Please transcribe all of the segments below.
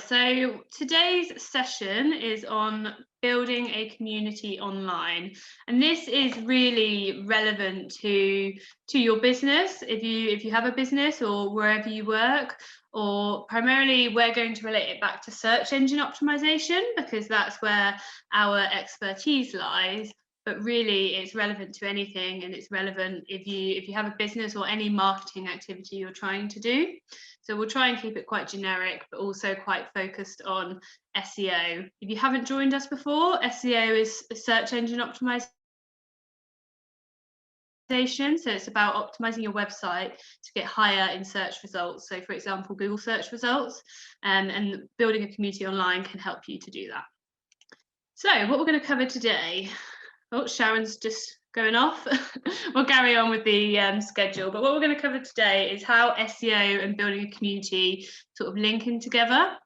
so today's session is on building a community online, and this is really relevant to your business if you have a business or wherever you work, or primarily we're going to relate it back to search engine optimization because that's where our expertise lies. But really it's relevant to anything, and it's relevant if you have a business or any marketing activity you're trying to do. So we'll try and keep it quite generic, but also quite focused on SEO. If you haven't joined us before, SEO is search engine optimization. So it's about optimizing your website to get higher in search results. So for example, Google search results, and building a community online can help you to do that. So what we're going to cover today, oh, Sharon's just going off. We'll carry on with the schedule, but what we're going to cover today is how SEO and building a community sort of link in together.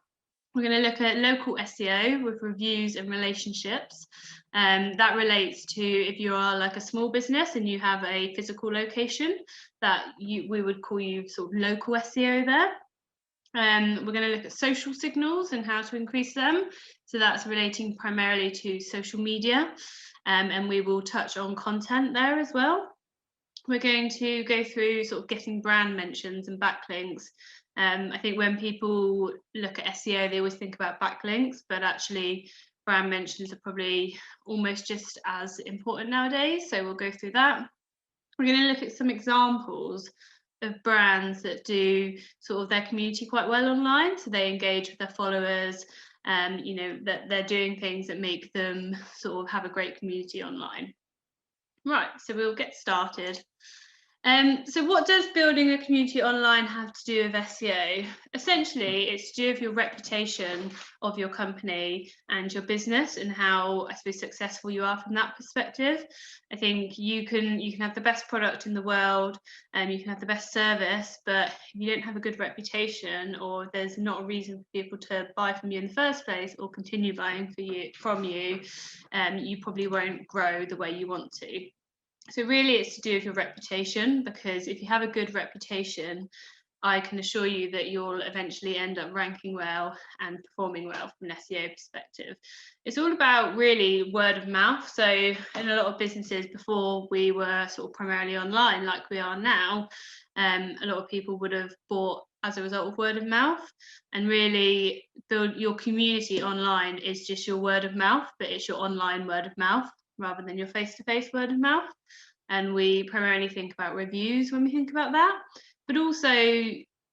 We're going to look at local SEO with reviews and relationships. That relates to if you are like a small business and you have a physical location, that we would call you sort of local SEO there. We're going to look at social signals and how to increase them. So that's relating primarily to social media, and we will touch on content there as well. We're going to go through sort of getting brand mentions and backlinks. I think when people look at SEO, they always think about backlinks, but actually brand mentions are probably almost just as important nowadays. So we'll go through that. We're going to look at some examples of brands that do sort of their community quite well online. So they engage with their followers, that they're doing things that make them sort of have a great community online. Right, so we'll get started. So what does building a community online have to do with SEO? Essentially, it's to do with your reputation of your company and your business and how, I suppose, successful you are from that perspective. I think you can have the best product in the world and you can have the best service, but if you don't have a good reputation, or there's not a reason for people to buy from you in the first place or continue buying from you, you probably won't grow the way you want to. So really it's to do with your reputation, because if you have a good reputation, I can assure you that you'll eventually end up ranking well and performing well from an SEO perspective. It's all about really word of mouth. So in a lot of businesses before we were sort of primarily online like we are now, a lot of people would have bought as a result of word of mouth, and really build your community online is just your word of mouth, but it's your online word of mouth rather than your face-to-face word of mouth. And we primarily think about reviews when we think about that, but also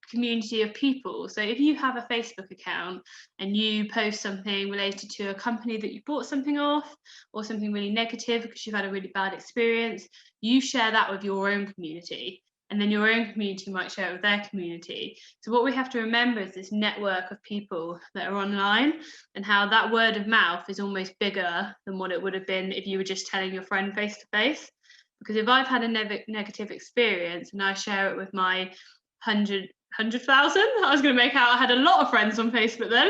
community of people. So if you have a Facebook account and you post something related to a company that you bought something off, or something really negative because you've had a really bad experience, you share that with your own community, and then your own community might share it with their community. So what we have to remember is this network of people that are online, and how that word of mouth is almost bigger than what it would have been if you were just telling your friend face to face. Because if I've had a negative experience and I share it with my 100,000, I was going to make out I had a lot of friends on Facebook then.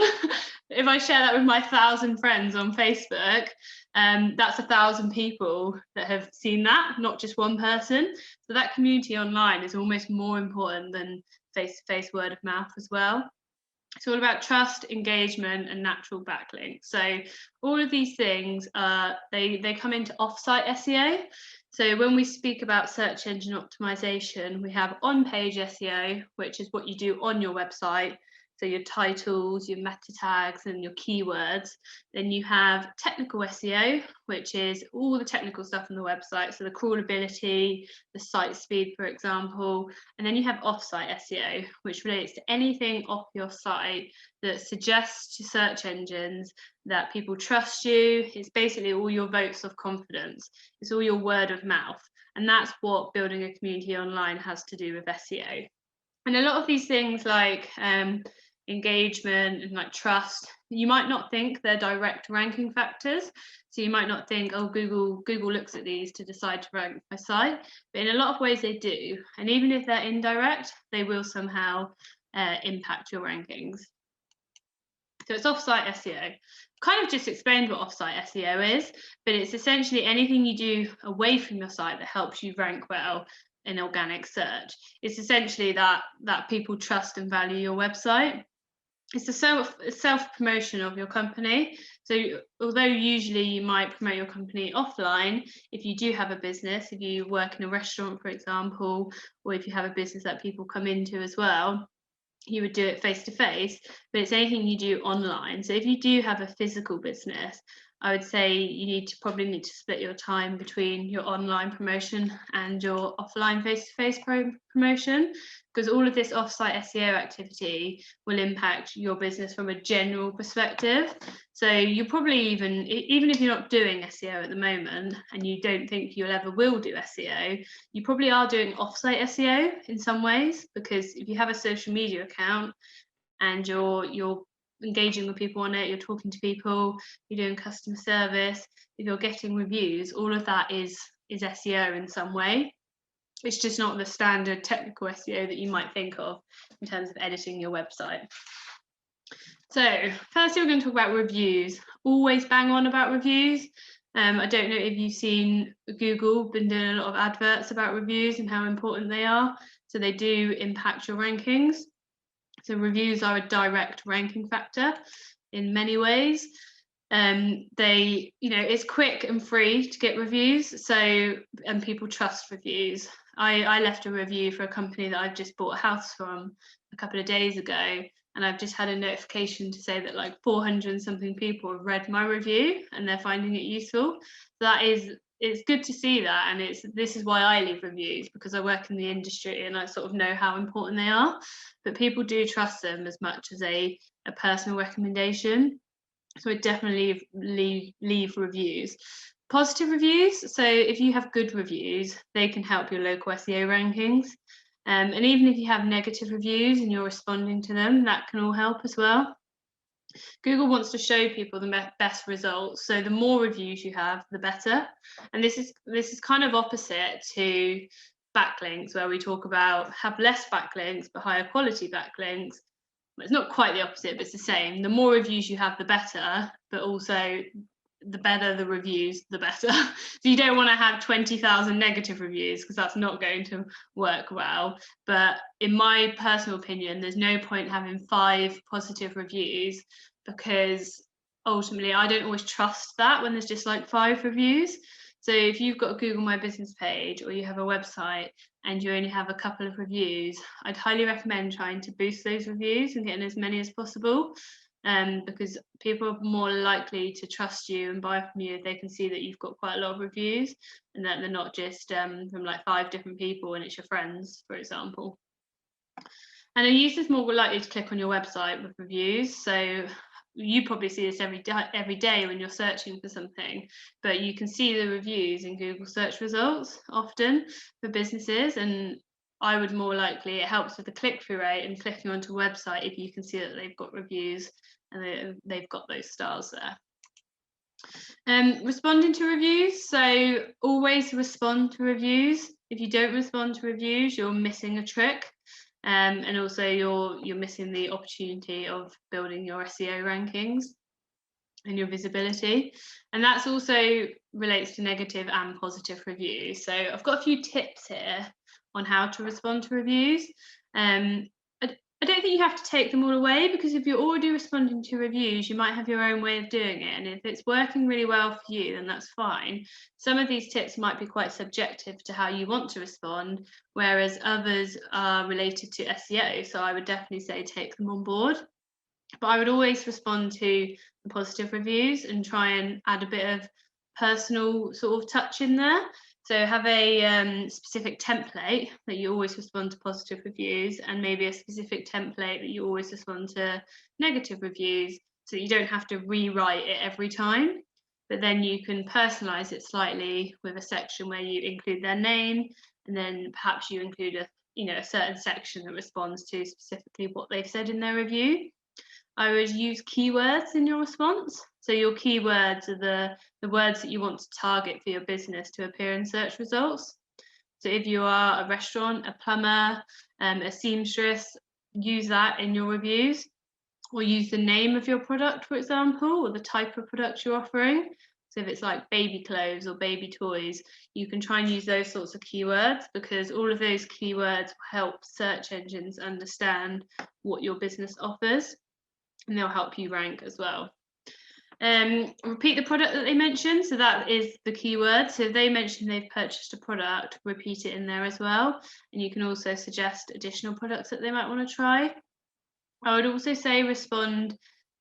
If I share that with my 1,000 friends on Facebook, that's 1,000 people that have seen that, not just one person. So that community online is almost more important than face-to-face word of mouth as well. It's all about trust, engagement, and natural backlinks. So all of these things, they come into offsite SEO. So when we speak about search engine optimization, we have on-page SEO, which is what you do on your website. So your titles, your meta tags, and your keywords. Then you have technical SEO, which is all the technical stuff on the website. So the crawlability, the site speed, for example. And then you have offsite SEO, which relates to anything off your site that suggests to search engines that people trust you. It's basically all your votes of confidence. It's all your word of mouth. And that's what building a community online has to do with SEO. And a lot of these things like engagement and like trust, you might not think they're direct ranking factors. So you might not think, oh, Google looks at these to decide to rank my site, but in a lot of ways they do. And even if they're indirect, they will somehow impact your rankings. So it's offsite SEO. Kind of just explained what offsite SEO is, but it's essentially anything you do away from your site that helps you rank well in organic search. It's essentially that people trust and value your website. it's the self-promotion of your company. So although usually you might promote your company offline, if you do have a business, if you work in a restaurant, for example, or if you have a business that people come into as well, you would do it face to face, but it's anything you do online. So if you do have a physical business, I would say you probably need to split your time between your online promotion and your offline face-to-face promotion, because all of this off-site SEO activity will impact your business from a general perspective. So you probably even if you're not doing SEO at the moment and you don't think you'll ever will do SEO, you probably are doing off-site SEO in some ways, because if you have a social media account and you're engaging with people on it, you're talking to people, you're doing customer service, if you're getting reviews, all of that is SEO in some way. It's just not the standard technical SEO that you might think of in terms of editing your website. So firstly, we're going to talk about reviews. Always bang on about reviews. I don't know if you've seen Google been doing a lot of adverts about reviews and how important they are. So they do impact your rankings. So reviews are a direct ranking factor in many ways. It's quick and free to get reviews. And people trust reviews. I left a review for a company that I've just bought a house from a couple of days ago, and I've just had a notification to say that like 400 and something people have read my review and they're finding it useful. So it's good to see that, and this is why I leave reviews, because I work in the industry and I sort of know how important they are. But people do trust them as much as a personal recommendation. So I definitely leave reviews. Positive reviews, so if you have good reviews, they can help your local SEO rankings. And even if you have negative reviews and you're responding to them, that can all help as well. Google wants to show people the best results, so the more reviews you have, the better. And this is kind of opposite to backlinks, where we talk about have less backlinks but higher quality backlinks. It's not quite the opposite, but it's the same. The more reviews you have, the better, but also the better the reviews, the better. So you don't want to have 20,000 negative reviews, because that's not going to work well. But in my personal opinion, there's no point having 5 positive reviews, because ultimately I don't always trust that when there's just like 5 reviews. So if you've got a Google My Business page or you have a website and you only have a couple of reviews, I'd highly recommend trying to boost those reviews and getting as many as possible, because people are more likely to trust you and buy from you if they can see that you've got quite a lot of reviews and that they're not just from like 5 different people and it's your friends, for example. And a user's more likely to click on your website with reviews. So you probably see this every day when you're searching for something, but you can see the reviews in Google search results often for businesses, and I would more likely, it helps with the click-through rate and clicking onto a website if you can see that they've got reviews and they've got those stars there. Responding to reviews, so always respond to reviews. If you don't respond to reviews, you're missing a trick. And also you're missing the opportunity of building your SEO rankings and your visibility. And that's also relates to negative and positive reviews. So I've got a few tips here on how to respond to reviews. I don't think you have to take them all away, because if you're already responding to reviews, you might have your own way of doing it. And if it's working really well for you, then that's fine. Some of these tips might be quite subjective to how you want to respond, whereas others are related to SEO. So I would definitely say take them on board. But I would always respond to the positive reviews and try and add a bit of personal sort of touch in there. So have a specific template that you always respond to positive reviews, and maybe a specific template that you always respond to negative reviews, so that you don't have to rewrite it every time. But then you can personalize it slightly with a section where you include their name, and then perhaps you include a certain section that responds to specifically what they've said in their review. I would use keywords in your response. So your keywords are the words that you want to target for your business to appear in search results. So if you are a restaurant, a plumber, a seamstress, use that in your reviews, or use the name of your product, for example, or the type of product you're offering. So if it's like baby clothes or baby toys, you can try and use those sorts of keywords, because all of those keywords help search engines understand what your business offers. and they'll help you rank as well. Repeat the product that they mentioned, so that is the keyword. So if they mention they've purchased a product, repeat it in there as well, and you can also suggest additional products that they might want to try. I would also say respond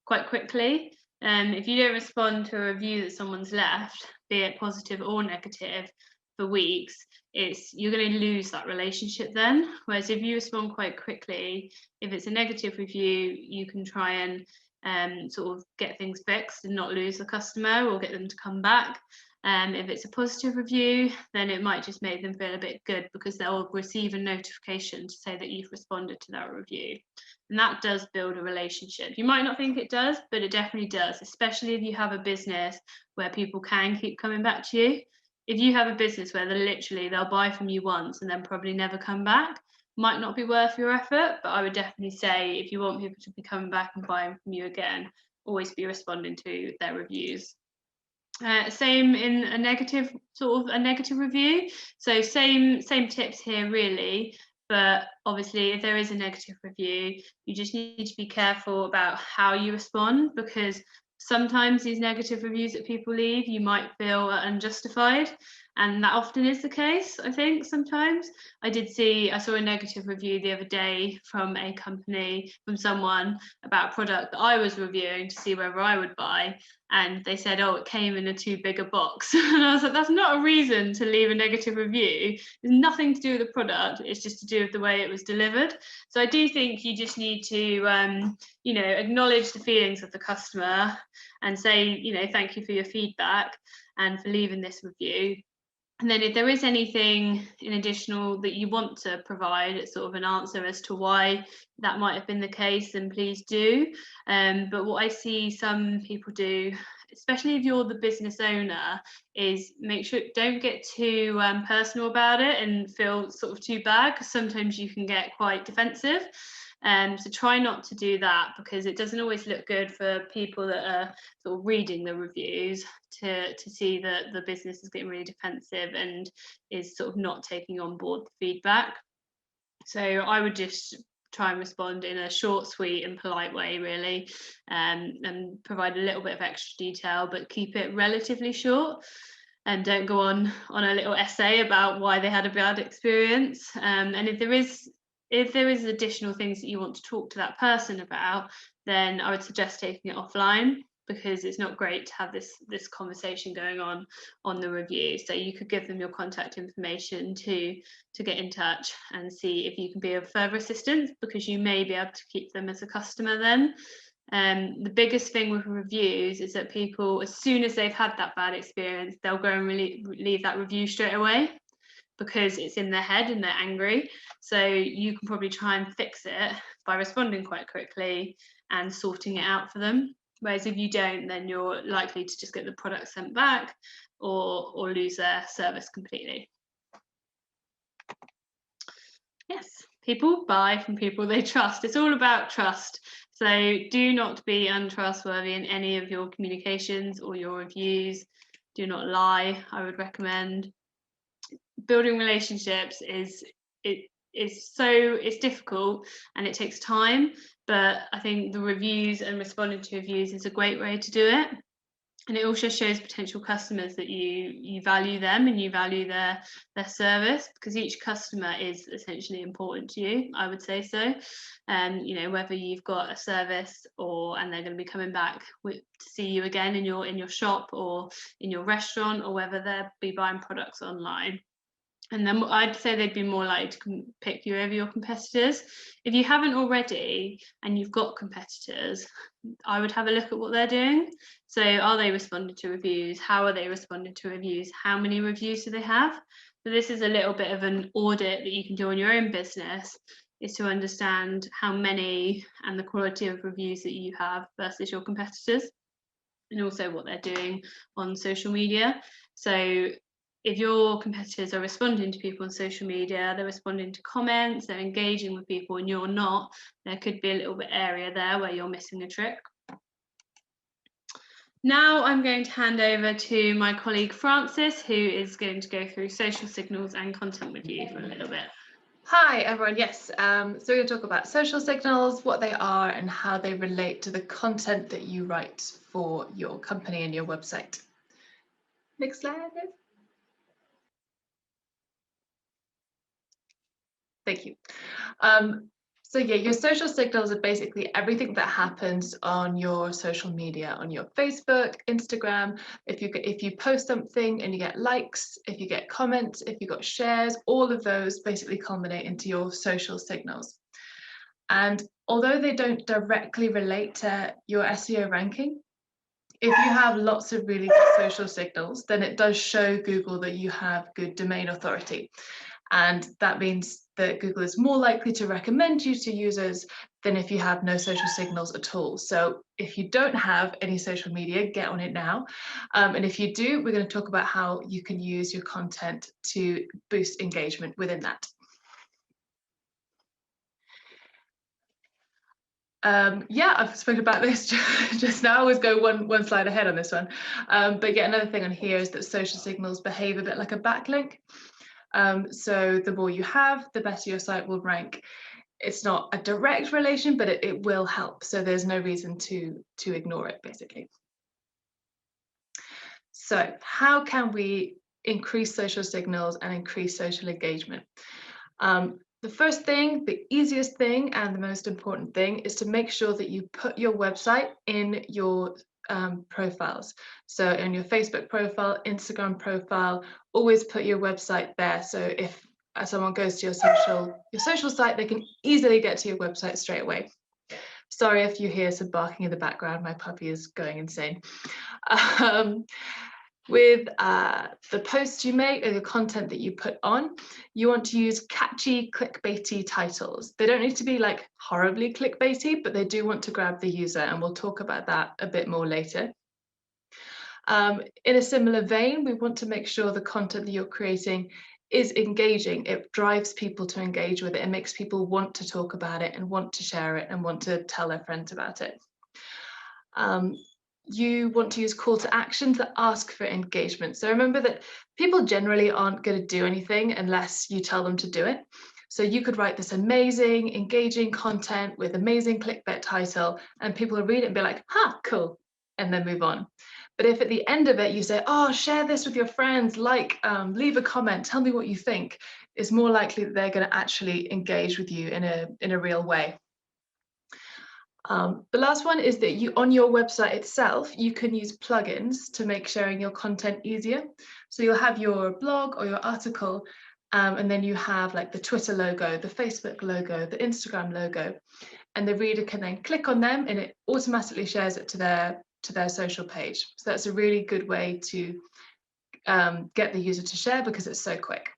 quite quickly. If you don't respond to a review that someone's left, be it positive or negative, for weeks, you're going to lose that relationship then. Whereas if you respond quite quickly, if it's a negative review, you can try and sort of get things fixed and not lose the customer or get them to come back. If it's a positive review, then it might just make them feel a bit good because they'll receive a notification to say that you've responded to that review. And that does build a relationship. You might not think it does, but it definitely does, especially if you have a business where people can keep coming back to you. If you have a business where they'll buy from you once and then probably never come back, might not be worth your effort. But I would definitely say if you want people to be coming back and buying from you again, always be responding to their reviews. Same in a negative review. So same tips here really, but obviously if there is a negative review, you just need to be careful about how you respond, because sometimes these negative reviews that people leave, you might feel are unjustified, and that often is the case. I think sometimes I saw a negative review the other day from a company, from someone, about a product that I was reviewing to see whether I would buy, and they said, oh, it came in a too big a box. And I was like, that's not a reason to leave a negative review. There's nothing to do with the product, it's just to do with the way it was delivered. So I do think you just need to acknowledge the feelings of the customer and say, thank you for your feedback and for leaving this review. And then if there is anything in additional that you want to provide, it's sort of an answer as to why that might have been the case, then please do. But what I see some people do, especially if you're the business owner, is make sure don't get too personal about it and feel sort of too bad, because sometimes you can get quite defensive. So try not to do that, because it doesn't always look good for people that are sort of reading the reviews to see that the business is getting really defensive and is sort of not taking on board the feedback. So I would just try and respond in a short, sweet and polite way really, and provide a little bit of extra detail, but keep it relatively short. And don't go on a little essay about why they had a bad experience. And if there is additional things that you want to talk to that person about, then I would suggest taking it offline, because it's not great to have this conversation going on the review. So you could give them your contact information to get in touch and see if you can be of further assistance, because you may be able to keep them as a customer then. The biggest thing with reviews is that people, as soon as they've had that bad experience, they'll go and leave that review straight away, because it's in their head and they're angry. So you can probably try and fix it by responding quite quickly and sorting it out for them. Whereas if you don't, then you're likely to just get the product sent back or lose their service completely. Yes, people buy from people they trust. It's all about trust. So do not be untrustworthy in any of your communications or your reviews. Do not lie, I would recommend. Building relationships is difficult and it takes time, but I think the reviews and responding to reviews is a great way to do it. And it also shows potential customers that you value them and you value their service, because each customer is essentially important to you, I would say so. Whether you've got a service and they're going to be coming back to see you again in your shop or in your restaurant, or whether they'll be buying products online. And then I'd say they'd be more likely to pick you over your competitors. If you haven't already and you've got competitors, I would have a look at what they're doing. So are they responding to reviews? How are they responding to reviews? How many reviews do they have? So this is a little bit of an audit that you can do on your own business, is to understand how many and the quality of reviews that you have versus your competitors, and also what they're doing on social media. So if your competitors are responding to people on social media, they're responding to comments, they're engaging with people, and you're not, there could be a little bit area there where you're missing a trick. Now I'm going to hand over to my colleague Francis, who is going to go through social signals and content with you for a little bit. Hi everyone, yes, so we're going to talk about social signals, what they are and how they relate to the content that you write for your company and your website. Next slide. Thank you. So yeah, your social signals are basically everything that happens on your social media, on your Facebook, Instagram. If you post something and you get likes, if you get comments, if you got shares, all of those basically culminate into your social signals. And although they don't directly relate to your SEO ranking, if you have lots of really good social signals, then it does show Google that you have good domain authority. And that means that Google is more likely to recommend you to users than if you have no social signals at all. So if you don't have any social media, get on it now. And if you do, we're going to talk about how you can use your content to boost engagement within that. Yeah, I've spoken about this just now. I always go one slide ahead on this one. But yeah, another thing on here is that social signals behave a bit like a backlink. So the more you have, the better your site will rank. It's not a direct relation, but it will help. So there's no reason to ignore it, basically. So how can we increase social signals and increase social engagement? The first thing, the easiest thing, and the most important thing is to make sure that you put your website in your profiles. So in your Facebook profile, Instagram profile, always put your website there. So if someone goes to your social site, they can easily get to your website straight away. Sorry if you hear some barking in the background, my puppy is going insane. With the posts you make or the content that you put on, you want to use catchy, clickbaity titles. They don't need to be like horribly clickbaity, but they do want to grab the user, and we'll talk about that a bit more later. In a similar vein, we want to make sure the content that you're creating is engaging. It drives people to engage with it and makes people want to talk about it and want to share it and want to tell their friends about it. You want to use call to actions that ask for engagement. So remember that people generally aren't going to do anything unless you tell them to do it. So you could write this amazing, engaging content with amazing clickbait title, and people will read it and be like, "Ha, cool," and then move on. But if at the end of it you say, "Oh, share this with your friends, leave a comment, tell me what you think," it's more likely that they're going to actually engage with you in a real way. The last one is that you, on your website itself, you can use plugins to make sharing your content easier. So you'll have your blog or your article, and then you have like the Twitter logo, the Facebook logo, the Instagram logo, and the reader can then click on them and it automatically shares it to their social page. So that's a really good way to get the user to share because it's so quick.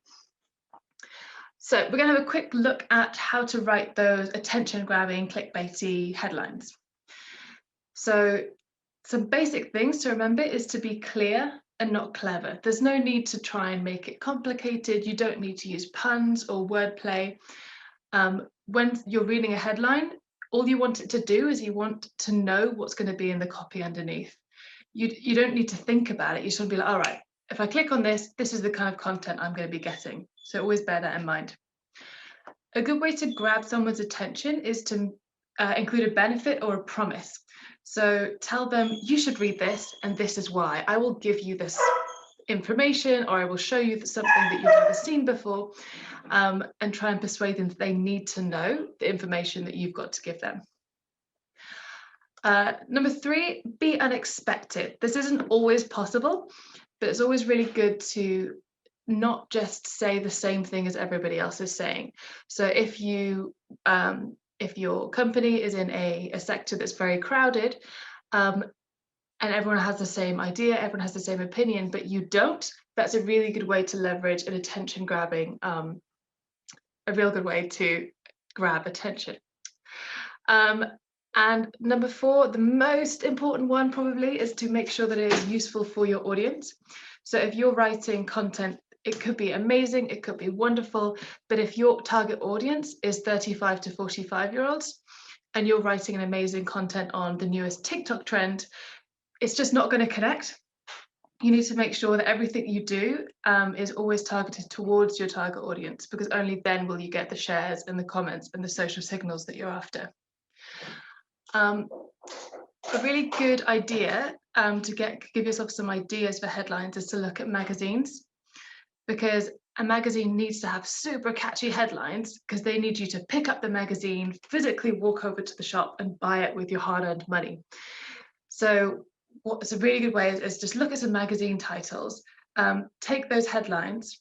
So we're going to have a quick look at how to write those attention-grabbing, clickbaity headlines. So some basic things to remember is to be clear and not clever. There's no need to try and make it complicated. You don't need to use puns or wordplay. When you're reading a headline, all you want it to do is you want to know what's going to be in the copy underneath. You don't need to think about it. You just want to be like, all right, if I click on this, this is the kind of content I'm going to be getting. So always bear that in mind. A good way to grab someone's attention is to include a benefit or a promise. So tell them, you should read this and this is why. I will give you this information, or I will show you something that you've never seen before, and try and persuade them that they need to know the information that you've got to give them. Number 3, be unexpected. This isn't always possible, but it's always really good to not just say the same thing as everybody else is saying. So if your company is in a sector that's very crowded, and everyone has the same idea, everyone has the same opinion, but you don't, that's a really good way to leverage an attention grabbing, a real good way to grab attention. And number 4, the most important one probably, is to make sure that it is useful for your audience. So if you're writing content, it could be amazing, it could be wonderful, but if your target audience is 35 to 45-year-olds and you're writing an amazing content on the newest TikTok trend, it's just not going to connect. you need to make sure that everything you do is always targeted towards your target audience, because only then will you get the shares and the comments and the social signals that you're after. A really good idea to give yourself some ideas for headlines is to look at magazines, because a magazine needs to have super catchy headlines, because they need you to pick up the magazine, physically walk over to the shop and buy it with your hard-earned money. So what's a really good way is just look at some magazine titles, take those headlines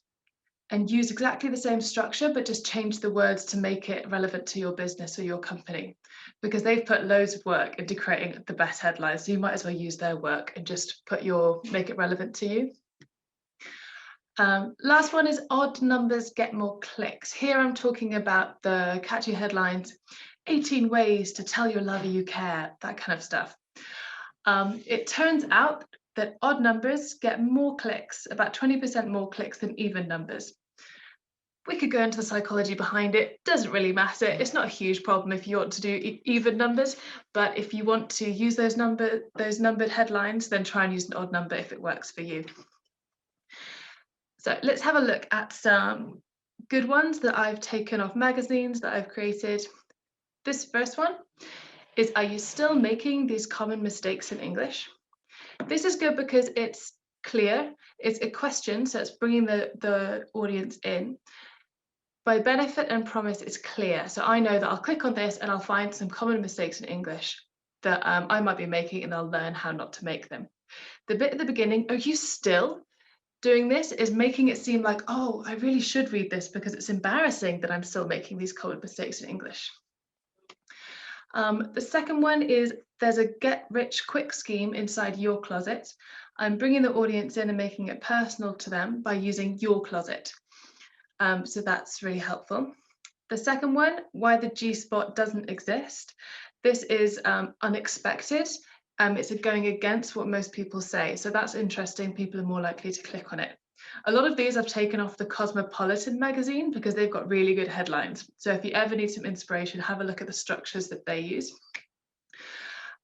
and use exactly the same structure, but just change the words to make it relevant to your business or your company, because they've put loads of work into creating the best headlines. So you might as well use their work and just make it relevant to you. Last one is odd numbers get more clicks. Here I'm talking about the catchy headlines, 18 ways to tell your lover you care, that kind of stuff. It turns out that odd numbers get more clicks, about 20% more clicks than even numbers. We could go into the psychology behind it, doesn't really matter. It's not a huge problem if you want to do even numbers, but if you want to use those numbered headlines, then try and use an odd number if it works for you. So let's have a look at some good ones that I've taken off magazines that I've created. This first one is, are you still making these common mistakes in English? This is good because it's clear, it's a question, so it's bringing the audience in. By benefit and promise, it's clear. So I know that I'll click on this and I'll find some common mistakes in English that I might be making, and I'll learn how not to make them. The bit at the beginning, are you still doing this, is making it seem like, oh, I really should read this because it's embarrassing that I'm still making these common mistakes in English. The second one is, there's a get rich quick scheme inside your closet. I'm bringing the audience in and making it personal to them by using your closet. So that's really helpful. The second one, why the G-spot doesn't exist. This is unexpected. It's going against what most people say. So that's interesting. People are more likely to click on it. A lot of these I've taken off the Cosmopolitan magazine because they've got really good headlines. So if you ever need some inspiration, have a look at the structures that they use.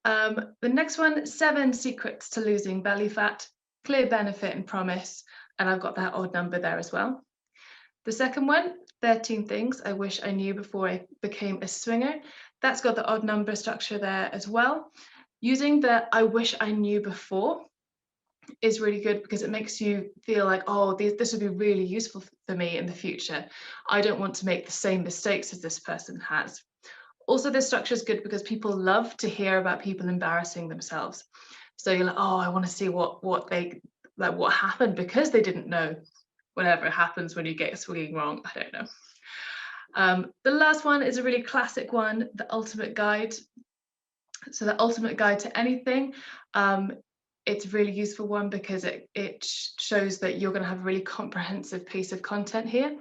The next one, 7 secrets to losing belly fat, clear benefit and promise. And I've got that odd number there as well. The second one, 13 things I wish I knew before I became a swinger. That's got the odd number structure there as well. Using the I wish I knew before is really good because it makes you feel like, oh, this would be really useful for me in the future. I don't want to make the same mistakes as this person has. Also, this structure is good because people love to hear about people embarrassing themselves. So you're like, oh, I want to see what happened because they didn't know. Whatever happens when you get swinging wrong, I don't know. The last one is a really classic one, the ultimate guide. So the ultimate guide to anything. It's a really useful one because it shows that you're going to have a really comprehensive piece of content here.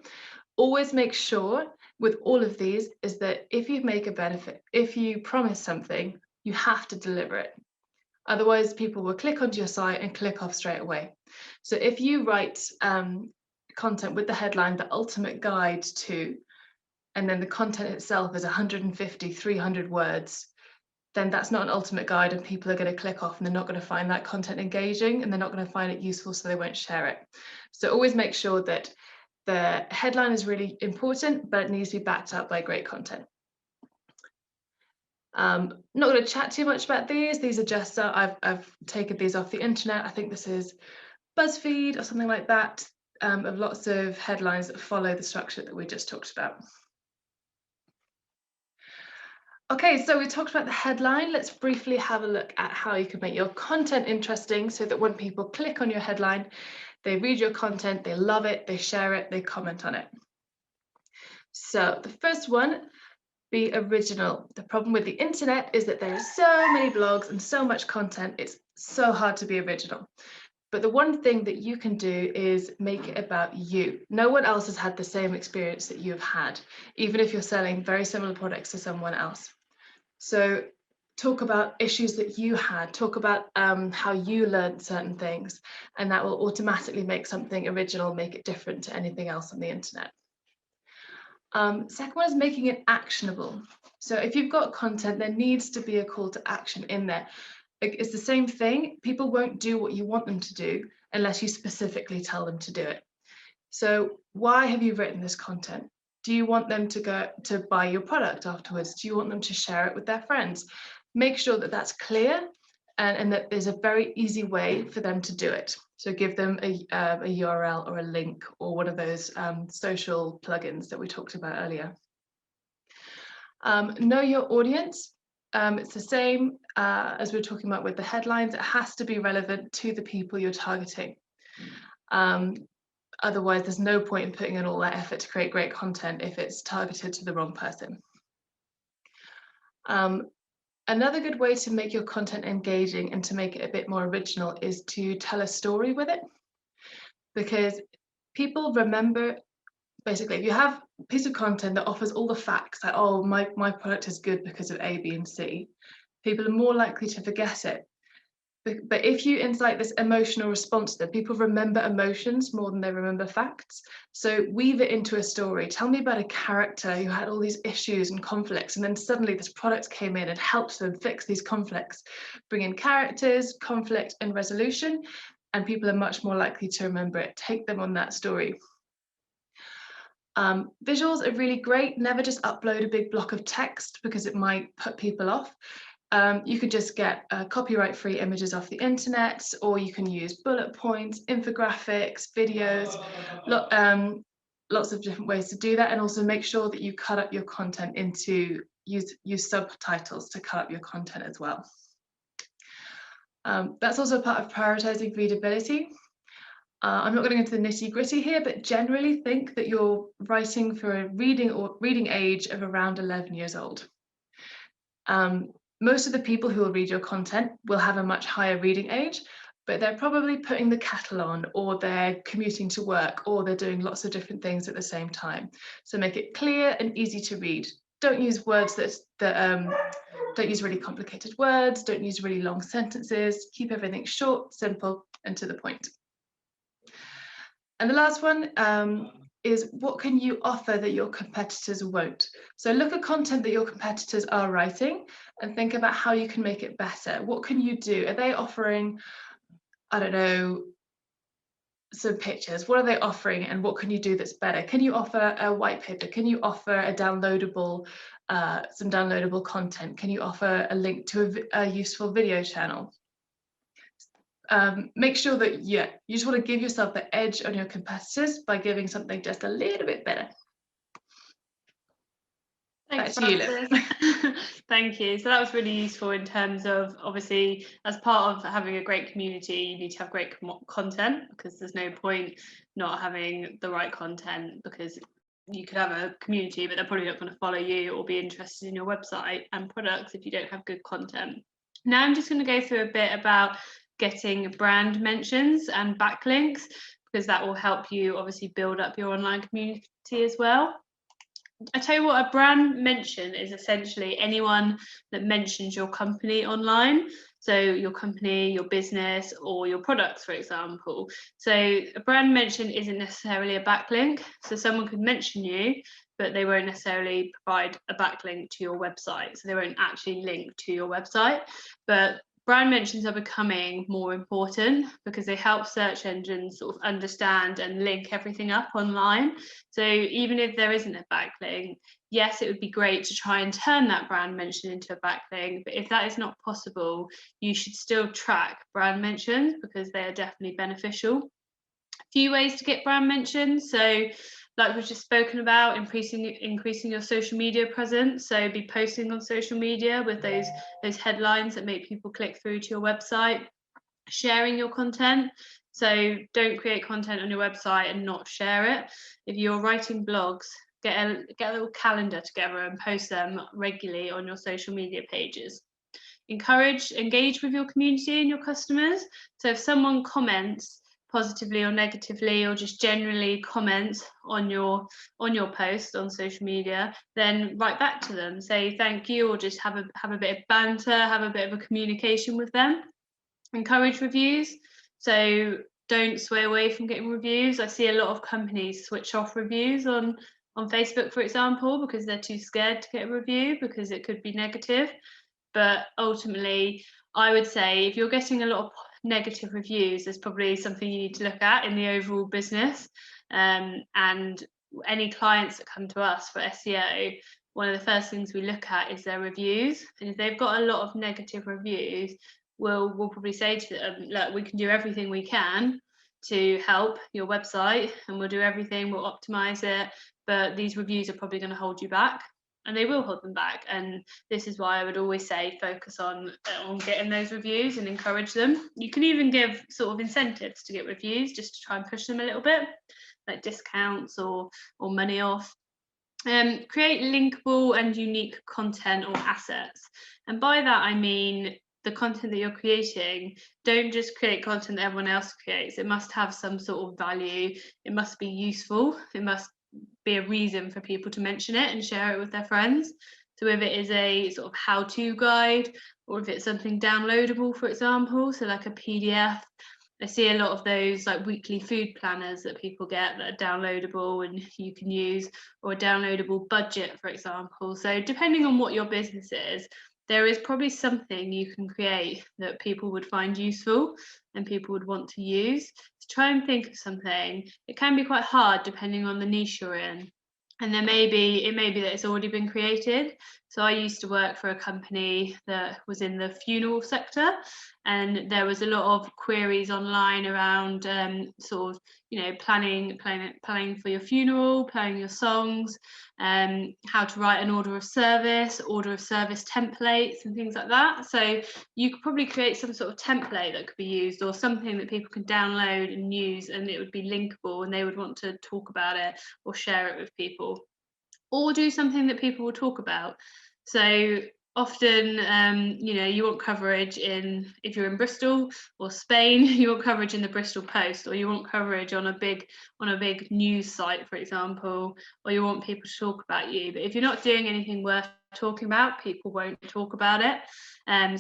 Always make sure with all of these is that if you make a benefit, if you promise something, you have to deliver it. Otherwise, people will click onto your site and click off straight away. So if you write content with the headline, the ultimate guide to, and then the content itself is 150, 300 words, then that's not an ultimate guide and people are going to click off and they're not going to find that content engaging and they're not going to find it useful, so they won't share it. So always make sure that the headline is really important, but it needs to be backed up by great content. Not going to chat too much about these. These are just, I've taken these off the internet. I think this is BuzzFeed or something like that, of lots of headlines that follow the structure that we just talked about. Okay, so we talked about the headline. Let's briefly have a look at how you can make your content interesting so that when people click on your headline, they read your content, they love it, they share it, they comment on it. So the first one, be original. The problem with the internet is that there are so many blogs and so much content, it's so hard to be original. But the one thing that you can do is make it about you. No one else has had the same experience that you've had, even if you're selling very similar products to someone else. So talk about issues that you had, talk about how you learned certain things, and that will automatically make something original, make it different to anything else on the internet. Second one is making it actionable. So if you've got content, there needs to be a call to action in there. It's the same thing. People won't do what you want them to do unless you specifically tell them to do it. So why have you written this content? Do you want them to go to buy your product afterwards? Do you want them to share it with their friends? Make sure that that's clear and that there's a very easy way for them to do it. So give them a URL or a link or one of those social plugins that we talked about earlier. Know your audience. It's the same as we were talking about with the headlines. It has to be relevant to the people you're targeting. Otherwise, there's no point in putting in all that effort to create great content if it's targeted to the wrong person. Another good way to make your content engaging and to make it a bit more original is to tell a story with it. Because people remember, basically, if you have a piece of content that offers all the facts, like, oh, my product is good because of A, B, and C, people are more likely to forget it. But if you incite this emotional response to them, people remember emotions more than they remember facts. So weave it into a story. Tell me about a character who had all these issues and conflicts, and then suddenly this product came in and helps them fix these conflicts. Bring in characters, conflict, and resolution, and people are much more likely to remember it. Take them on that story. Visuals are really great. Never just upload a big block of text because it might put people off. You could just get copyright-free images off the internet, or you can use bullet points, infographics, videos, lots of different ways to do that. And also make sure that you cut up your content into, use subtitles to cut up your content as well. That's also part of prioritizing readability. I'm not going to go into the nitty-gritty here, but generally think that you're writing for a reading age of around 11 years old. Most of the people who will read your content will have a much higher reading age, but they're probably putting the kettle on, or they're commuting to work, or they're doing lots of different things at the same time. So make it clear and easy to read. Don't use words don't use really complicated words, don't use really long sentences, keep everything short, simple, and to the point. And the last one is, what can you offer that your competitors won't? So look at content that your competitors are writing and think about how you can make it better. What can you do? Are they offering, I don't know, some pictures? What are they offering, and what can you do that's better? Can you offer a white paper? Can you offer a downloadable, some downloadable content? Can you offer a link to a useful video channel? Make sure that, you just want to give yourself the edge on your competitors by giving something just a little bit better. Thanks, Frances. Thank you. So that was really useful in terms of, obviously, as part of having a great community, you need to have great content, because there's no point not having the right content, because you could have a community, but they're probably not going to follow you or be interested in your website and products if you don't have good content. Now I'm just going to go through a bit about getting brand mentions and backlinks, because that will help you obviously build up your online community as well. I tell you what, a brand mention is essentially anyone that mentions your company online. So your company, your business, or your products, for example. So a brand mention isn't necessarily a backlink. So someone could mention you, but they won't necessarily provide a backlink to your website. So they won't actually link to your website. But brand mentions are becoming more important because they help search engines sort of understand and link everything up online. So even if there isn't a backlink, yes, it would be great to try and turn that brand mention into a backlink. But if that is not possible, you should still track brand mentions because they are definitely beneficial. A few ways to get brand mentions. So like we've just spoken about, increasing your social media presence. So be posting on social media with those headlines that make people click through to your website. Sharing your content. So don't create content on your website and not share it. If you're writing blogs, get a little calendar together and post them regularly on your social media pages. Engage with your community and your customers. So if someone comments positively or negatively, or just generally comments on your post on social media, then write back to them, say thank you, or just have a bit of banter, have a bit of a communication with them. Encourage reviews. So don't sway away from getting reviews. I see a lot of companies switch off reviews on Facebook, for example, because they're too scared to get a review because it could be negative. But ultimately, I would say if you're getting a lot of negative reviews, there's probably something you need to look at in the overall business. And any clients that come to us for SEO, one of the first things we look at is their reviews. And if they've got a lot of negative reviews, we'll probably say to them, look, we can do everything we can to help your website, and we'll do everything, we'll optimize it, but these reviews are probably going to hold you back, and they will hold them back. And this is why I would always say focus on getting those reviews and encourage them. You can even give sort of incentives to get reviews, just to try and push them a little bit, like discounts or money off. Create linkable and unique content or assets, and by that I mean the content that you're creating, don't just create content that everyone else creates. It must have some sort of value, it must be useful, it must be a reason for people to mention it and share it with their friends. So if it is a sort of how-to guide, or if it's something downloadable, for example, so like a PDF. I see a lot of those like weekly food planners that people get that are downloadable and you can use, or a downloadable budget, for example. So depending on what your business is, there is probably something you can create that people would find useful and people would want to use. To try and think of something. It can be quite hard depending on the niche you're in. And then it may be that it's already been created. So I used to work for a company that was in the funeral sector, and there was a lot of queries online around sort of, you know, planning for your funeral, planning your songs, how to write an order of service templates and things like that. So you could probably create some sort of template that could be used, or something that people can download and use, and it would be linkable and they would want to talk about it or share it with people, or do something that people will talk about. So often, you know, you want coverage if you're in Bristol or Spain, you want coverage in the Bristol Post, or you want coverage on a big news site, for example, or you want people to talk about you. But if you're not doing anything worth talking about, people won't talk about it.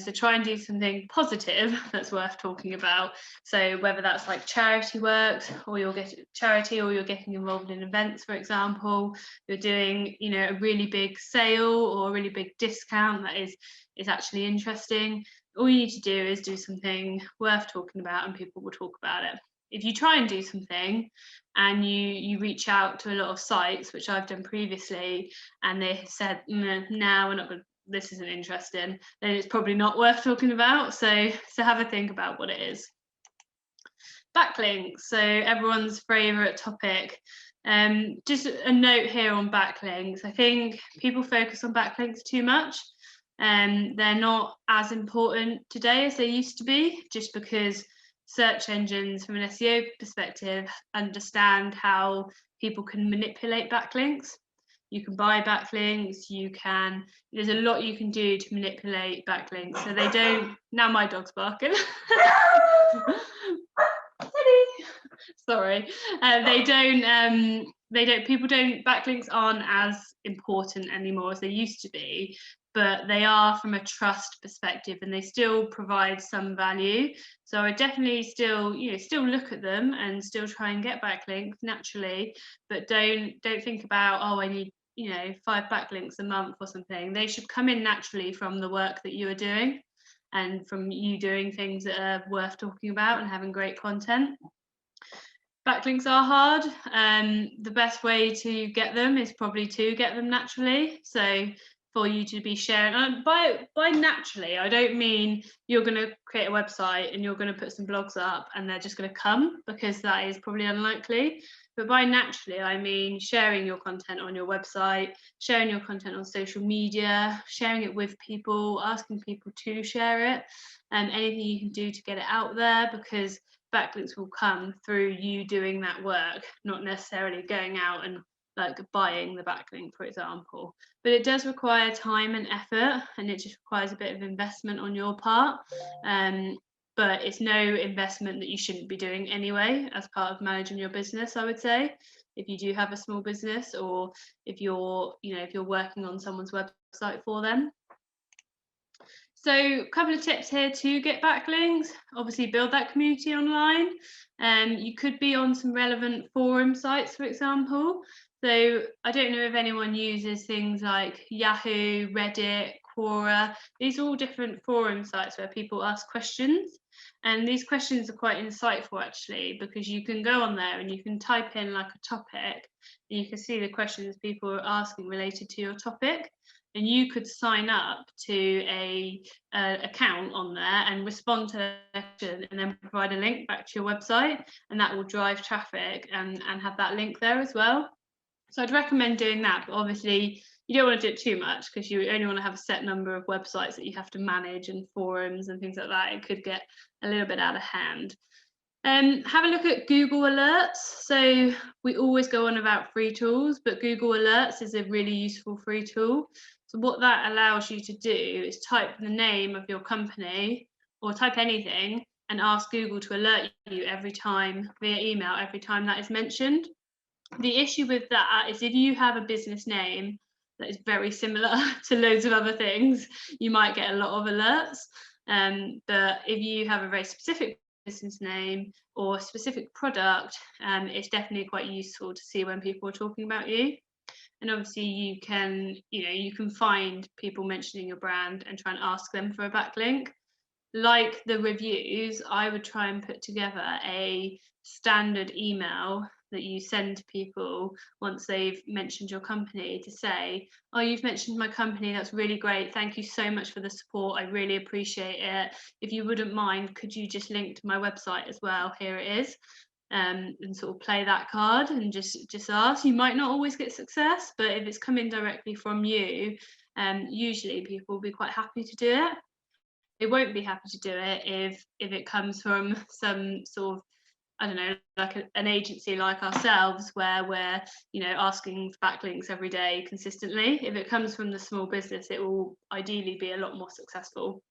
So try and do something positive that's worth talking about. So whether that's like charity work, or you're getting charity, or you're getting involved in events, for example, you're doing, you know, a really big sale or a really big discount that is actually interesting. All you need to do is do something worth talking about, and people will talk about it. If you try and do something and you reach out to a lot of sites, which I've done previously, and they have said, no, we're not going to, this isn't interesting, then it's probably not worth talking about. So have a think about what it is. Backlinks, so everyone's favorite topic. Just a note here on backlinks. I think people focus on backlinks too much, and they're not as important today as they used to be, just because search engines from an SEO perspective understand how people can manipulate backlinks. You can buy backlinks, there's a lot you can do to manipulate backlinks. So they don't, now my dog's barking. Sorry, backlinks aren't as important anymore as they used to be, but they are from a trust perspective, and they still provide some value. So I definitely still look at them and still try and get backlinks naturally, but don't think about, oh, I need 5 backlinks a month or something. They should come in naturally from the work that you are doing, and from you doing things that are worth talking about and having great content. Backlinks are hard. The best way to get them is probably to get them naturally. So for you to be sharing, and by naturally, I don't mean you're going to create a website and you're going to put some blogs up and they're just going to come, because that is probably unlikely. But by naturally, I mean sharing your content on your website, sharing your content on social media, sharing it with people, asking people to share it, and anything you can do to get it out there, because backlinks will come through you doing that work, not necessarily going out and like buying the backlink, for example. But it does require time and effort, and it just requires a bit of investment on your part. But it's no investment that you shouldn't be doing anyway as part of managing your business, I would say, if you do have a small business, or if you're working on someone's website for them. So a couple of tips here to get backlinks. Obviously build that community online. You could be on some relevant forum sites, for example. So I don't know if anyone uses things like Yahoo, Reddit, Quora. These are all different forum sites where people ask questions. And these questions are quite insightful actually, because you can go on there and you can type in like a topic and you can see the questions people are asking related to your topic. And you could sign up to a account on there and respond to the question and then provide a link back to your website, and that will drive traffic and have that link there as well. So I'd recommend doing that, but obviously you don't want to do it too much because you only want to have a set number of websites that you have to manage and forums and things like that. It could get a little bit out of hand. Have a look at Google Alerts. So we always go on about free tools, but Google Alerts is a really useful free tool. So what that allows you to do is type the name of your company or type anything and ask Google to alert you every time via email, every time that is mentioned. The issue with that is if you have a business name that is very similar to loads of other things, you might get a lot of alerts. But if you have a very specific business name or a specific product, it's definitely quite useful to see when people are talking about you. And obviously you can find people mentioning your brand and try and ask them for a backlink. Like the reviews, I would try and put together a standard email that you send to people once they've mentioned your company to say, oh, you've mentioned my company, that's really great, thank you so much for the support, I really appreciate it. If you wouldn't mind, could you just link to my website as well? Here it is. And sort of play that card and just ask. You might not always get success, but if it's coming directly from you, usually people will be quite happy to do it. They won't be happy to do it if it comes from some sort of, I don't know, like an agency like ourselves where we're asking for backlinks every day consistently. If it comes from the small business, it will ideally be a lot more successful.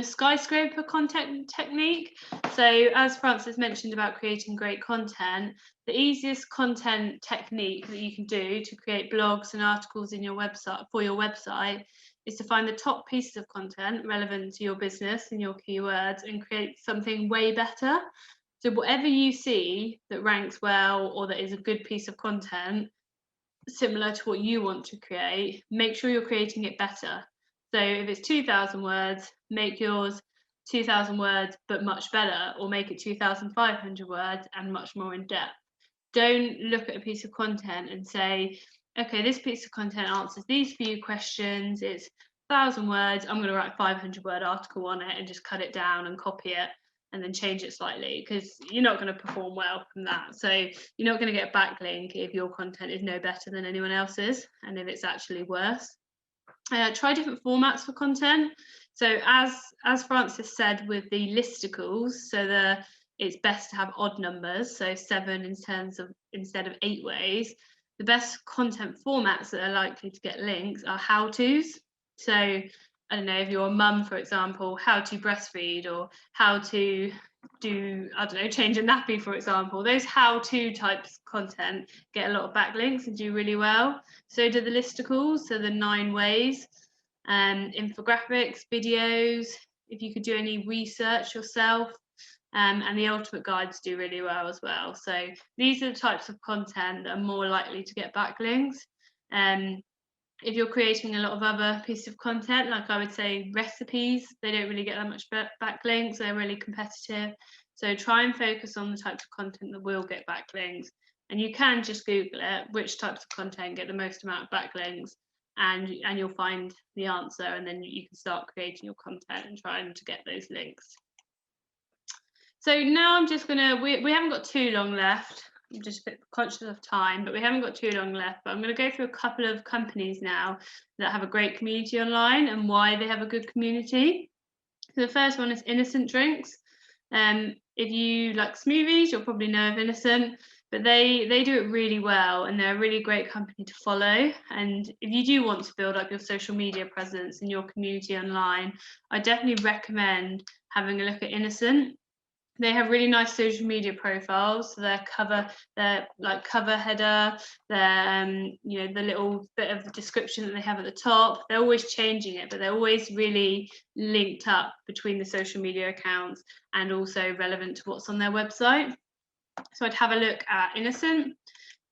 Skyscraper content technique. So as Francis mentioned about creating great content, the easiest content technique that you can do to create blogs and articles in your website for your website is to find the top pieces of content relevant to your business and your keywords and create something way better. So whatever you see that ranks well or that is a good piece of content similar to what you want to create, make sure you're creating it better. So if it's 2,000 words, make yours 2,000 words but much better, or make it 2,500 words and much more in depth. Don't look at a piece of content and say, okay, this piece of content answers these few questions, it's 1,000 words, I'm going to write a 500 word article on it and just cut it down and copy it and then change it slightly, because you're not going to perform well from that. So you're not going to get a backlink if your content is no better than anyone else's and if it's actually worse. Try different formats for content. So as Francis said with the listicles, so it's best to have odd numbers, so 7 instead of 8 ways. The best content formats that are likely to get links are how-tos. So I don't know, if you're a mum, for example, how to breastfeed or how to do, I don't know, change a nappy, for example. Those how-to types of content get a lot of backlinks and do really well. So do the listicles, so the 9 ways, infographics, videos, if you could do any research yourself, and the ultimate guides do really well as well. So these are the types of content that are more likely to get backlinks. If you're creating a lot of other pieces of content, like I would say recipes, they don't really get that much backlinks, they're really competitive. So try and focus on the types of content that will get backlinks. And you can just Google it, which types of content get the most amount of backlinks, and you'll find the answer, and then you can start creating your content and trying to get those links. So now I'm just gonna, we haven't got too long left. I'm just a bit conscious of time, but we haven't got too long left. But I'm going to go through a couple of companies now that have a great community online and why they have a good community. So the first one is Innocent Drinks. If you like smoothies, you'll probably know of Innocent, but they do it really well and they're a really great company to follow. And if you do want to build up your social media presence and your community online, I definitely recommend having a look at Innocent. They have really nice social media profiles. So their cover header, their the little bit of the description that they have at the top, they're always changing it, but they're always really linked up between the social media accounts and also relevant to what's on their website. So I'd have a look at Innocent.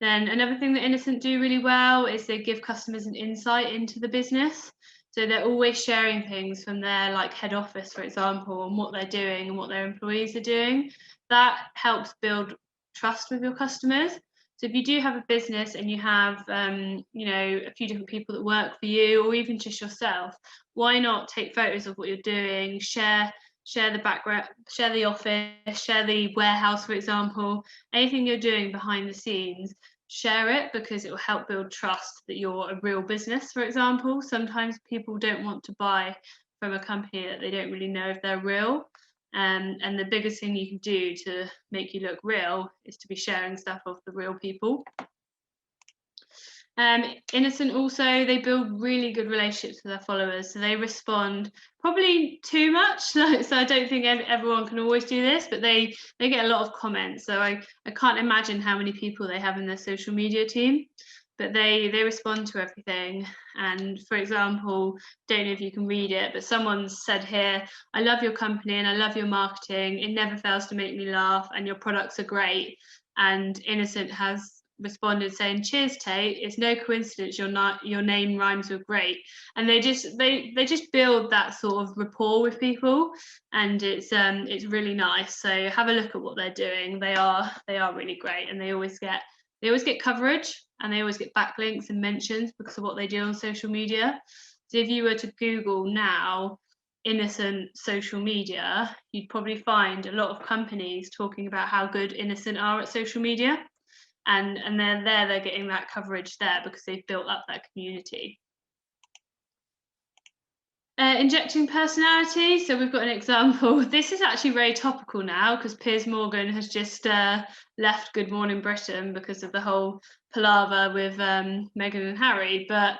Then another thing that Innocent do really well is they give customers an insight into the business. So they're always sharing things from their like head office, for example, and what they're doing and what their employees are doing. That helps build trust with your customers. So if you do have a business and you have, you know, a few different people that work for you, or even just yourself, why not take photos of what you're doing, share the background, share the office, share the warehouse, for example, anything you're doing behind the scenes, share it, because it will help build trust that you're a real business, for example. Sometimes people don't want to buy from a company that they don't really know if they're real. And the biggest thing you can do to make you look real is to be sharing stuff of the real people. Innocent also, they build really good relationships with their followers, so they respond probably too much, so I don't think everyone can always do this, but they get a lot of comments, so I can't imagine how many people they have in their social media team, but they respond to everything. And for example, don't know if you can read it, but someone said here, "I love your company and I love your marketing, it never fails to make me laugh and your products are great." And Innocent has responded saying, "Cheers, Tate, it's no coincidence your name rhymes with great." And they just build that sort of rapport with people, and it's really nice. So have a look at what they're doing. They are really great, and they always get coverage, and they always get backlinks and mentions because of what they do on social media. So if you were to Google now Innocent social media, you'd probably find a lot of companies talking about how good Innocent are at social media. And they're getting that coverage there because they've built up that community. Injecting personality. So we've got an example. This is actually very topical now because Piers Morgan has just left Good Morning Britain because of the whole palaver with Meghan and Harry. But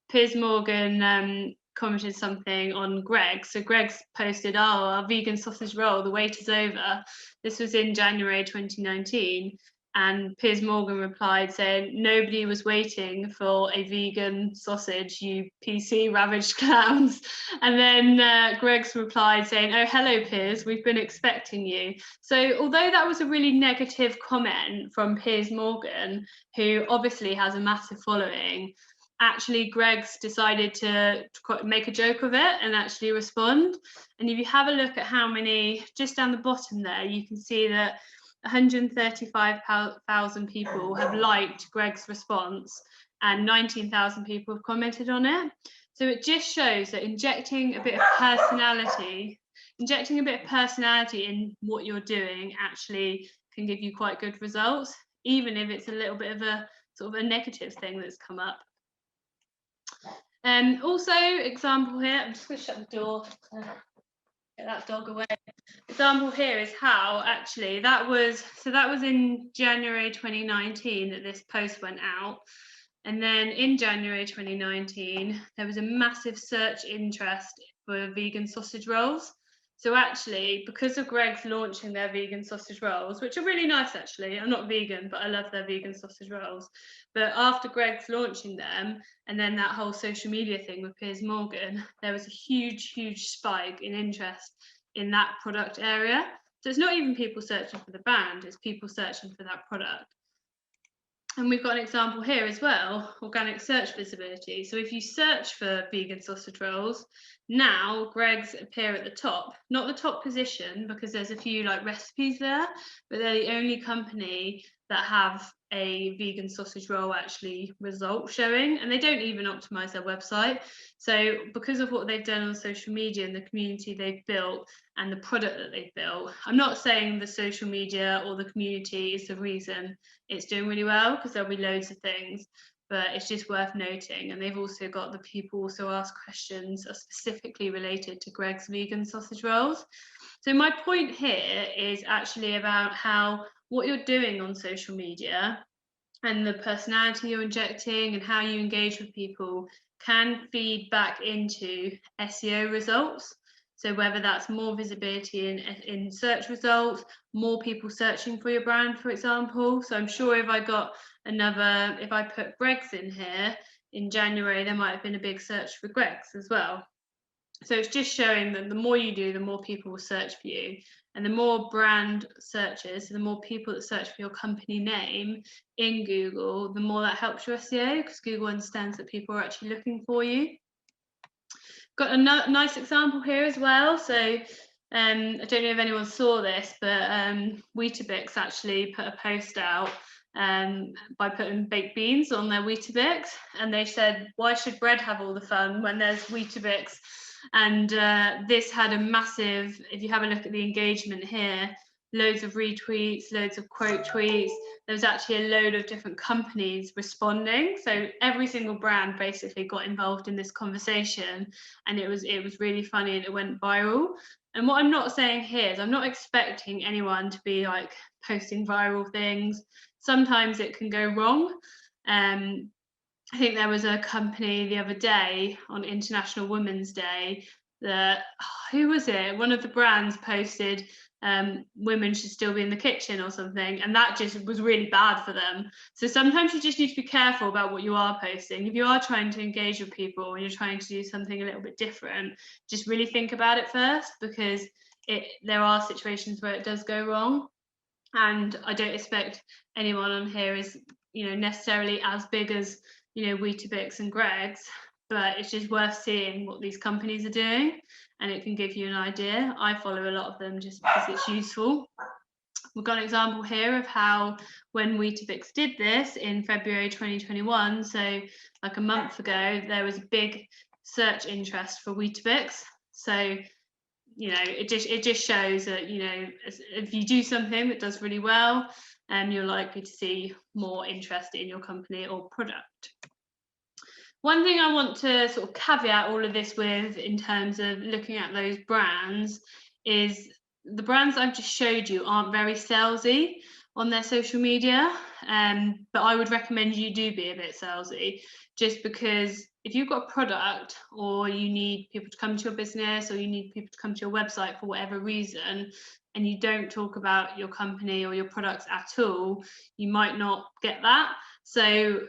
Piers Morgan commented something on Greggs. So Greggs posted, "Oh, our vegan sausage roll, the wait is over." This was in January 2019. And Piers Morgan replied saying, "Nobody was waiting for a vegan sausage, you PC ravaged clowns." And then Greggs replied saying, "Oh, hello, Piers, we've been expecting you." So although that was a really negative comment from Piers Morgan, who obviously has a massive following, actually Greggs decided to make a joke of it and actually respond. And if you have a look at how many, just down the bottom there, you can see that 135,000 people have liked Greg's response and 19,000 people have commented on it. So it just shows that injecting a bit of personality in what you're doing actually can give you quite good results, even if it's a little bit of a sort of a negative thing that's come up. Also, example here, I'm just going to shut the door. Get that dog away. Example here is how actually that was in January 2019 that this post went out, and then in January 2019 there was a massive search interest for vegan sausage rolls. So actually, because of Greggs launching their vegan sausage rolls, which are really nice actually, I'm not vegan, but I love their vegan sausage rolls. But after Greggs launching them, and then that whole social media thing with Piers Morgan, there was a huge spike in interest in that product area. So it's not even people searching for the brand, it's people searching for that product. And we've got an example here as well, organic search visibility. So if you search for vegan sausage rolls, now Greggs appear at the top, not the top position because there's a few like recipes there, but they're the only company that have a vegan sausage roll actually result showing, and they don't even optimize their website. So because of what they've done on social media and the community they've built and the product that they've built, I'm not saying the social media or the community is the reason it's doing really well, because there'll be loads of things, but it's just worth noting. And they've also got the people also ask questions are specifically related to Greggs vegan sausage rolls. So my point here is actually about how what you're doing on social media and the personality you're injecting and how you engage with people can feed back into SEO results. So whether that's more visibility in search results, more people searching for your brand, for example. So I'm sure if I put Greggs in here in January, there might have been a big search for Greggs as well. So it's just showing that the more you do, the more people will search for you. And the more brand searches, the more people that search for your company name in Google, the more that helps your SEO, because Google understands that people are actually looking for you. Got a nice example here as well. So I don't know if anyone saw this, but Weetabix actually put a post out by putting baked beans on their Weetabix, and they said, why should bread have all the fun when there's Weetabix? And this had a massive, if you have a look at the engagement here, loads of retweets, loads of quote tweets. There was actually a load of different companies responding. So every single brand basically got involved in this conversation, and it was really funny, and it went viral. And what I'm not saying here is I'm not expecting anyone to be like posting viral things. Sometimes it can go wrong. I think there was a company the other day on International Women's Day that, who was it? One of the brands posted women should still be in the kitchen or something, and that just was really bad for them. So sometimes you just need to be careful about what you are posting. If you are trying to engage with people and you're trying to do something a little bit different, just really think about it first, because there are situations where it does go wrong. And I don't expect anyone on here is, you know, necessarily as big as, you know, Weetabix and Greggs, but it's just worth seeing what these companies are doing, and it can give you an idea. I follow a lot of them just because it's useful. We've got an example here of how when Weetabix did this in February 2021, so like a month ago, there was a big search interest for Weetabix. So, you know, it just shows that, you know, if you do something that does really well, you're likely to see more interest in your company or product. One thing I want to sort of caveat all of this with, in terms of looking at those brands, is the brands I've just showed you aren't very salesy on their social media, but I would recommend you do be a bit salesy, just because if you've got a product, or you need people to come to your business, or you need people to come to your website for whatever reason, and you don't talk about your company or your products at all, you might not get that. So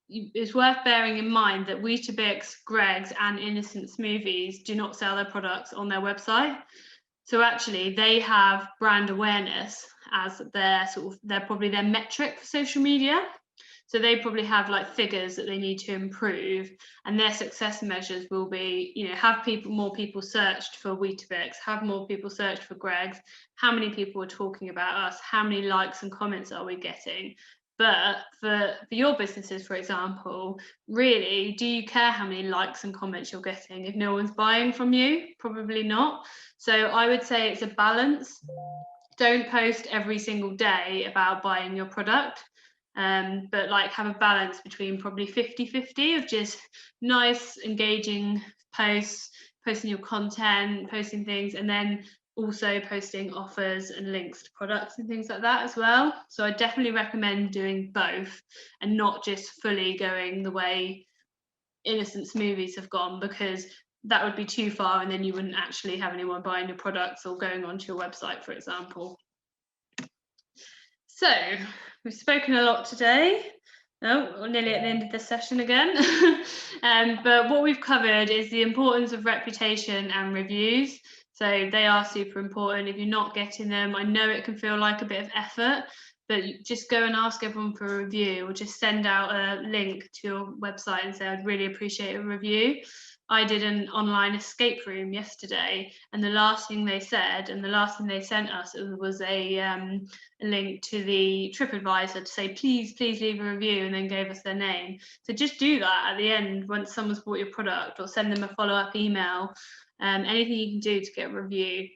it's worth bearing in mind that Weetabix, Greggs and Innocent Smoothies do not sell their products on their website. So actually they have brand awareness as their probably their metric for social media. So they probably have like figures that they need to improve, and their success measures will be, you know, have more people searched for Weetabix, have more people searched for Greggs, how many people are talking about us, how many likes and comments are we getting. But for your businesses, for example, really, do you care how many likes and comments you're getting if no one's buying from you? Probably not. So I would say it's a balance. Don't post every single day about buying your product, but like have a balance between probably 50-50 of just nice, engaging posts, posting your content, posting things, and then also posting offers and links to products and things like that as well. So I definitely recommend doing both, and not just fully going the way Innocent Smoothies have gone, because that would be too far, and then you wouldn't actually have anyone buying your products or going onto your website, for example. So we've spoken a lot today. Oh, we're nearly at the end of the session again. But what we've covered is the importance of reputation and reviews. So they are super important. If you're not getting them, I know it can feel like a bit of effort, but just go and ask everyone for a review, or just send out a link to your website and say, I'd really appreciate a review. I did an online escape room yesterday, and the last thing they said, and the last thing they sent us, was a link to the TripAdvisor to say, please leave a review, and then gave us their name. So just do that at the end once someone's bought your product, or send them a follow-up email. Anything you can do to get a review.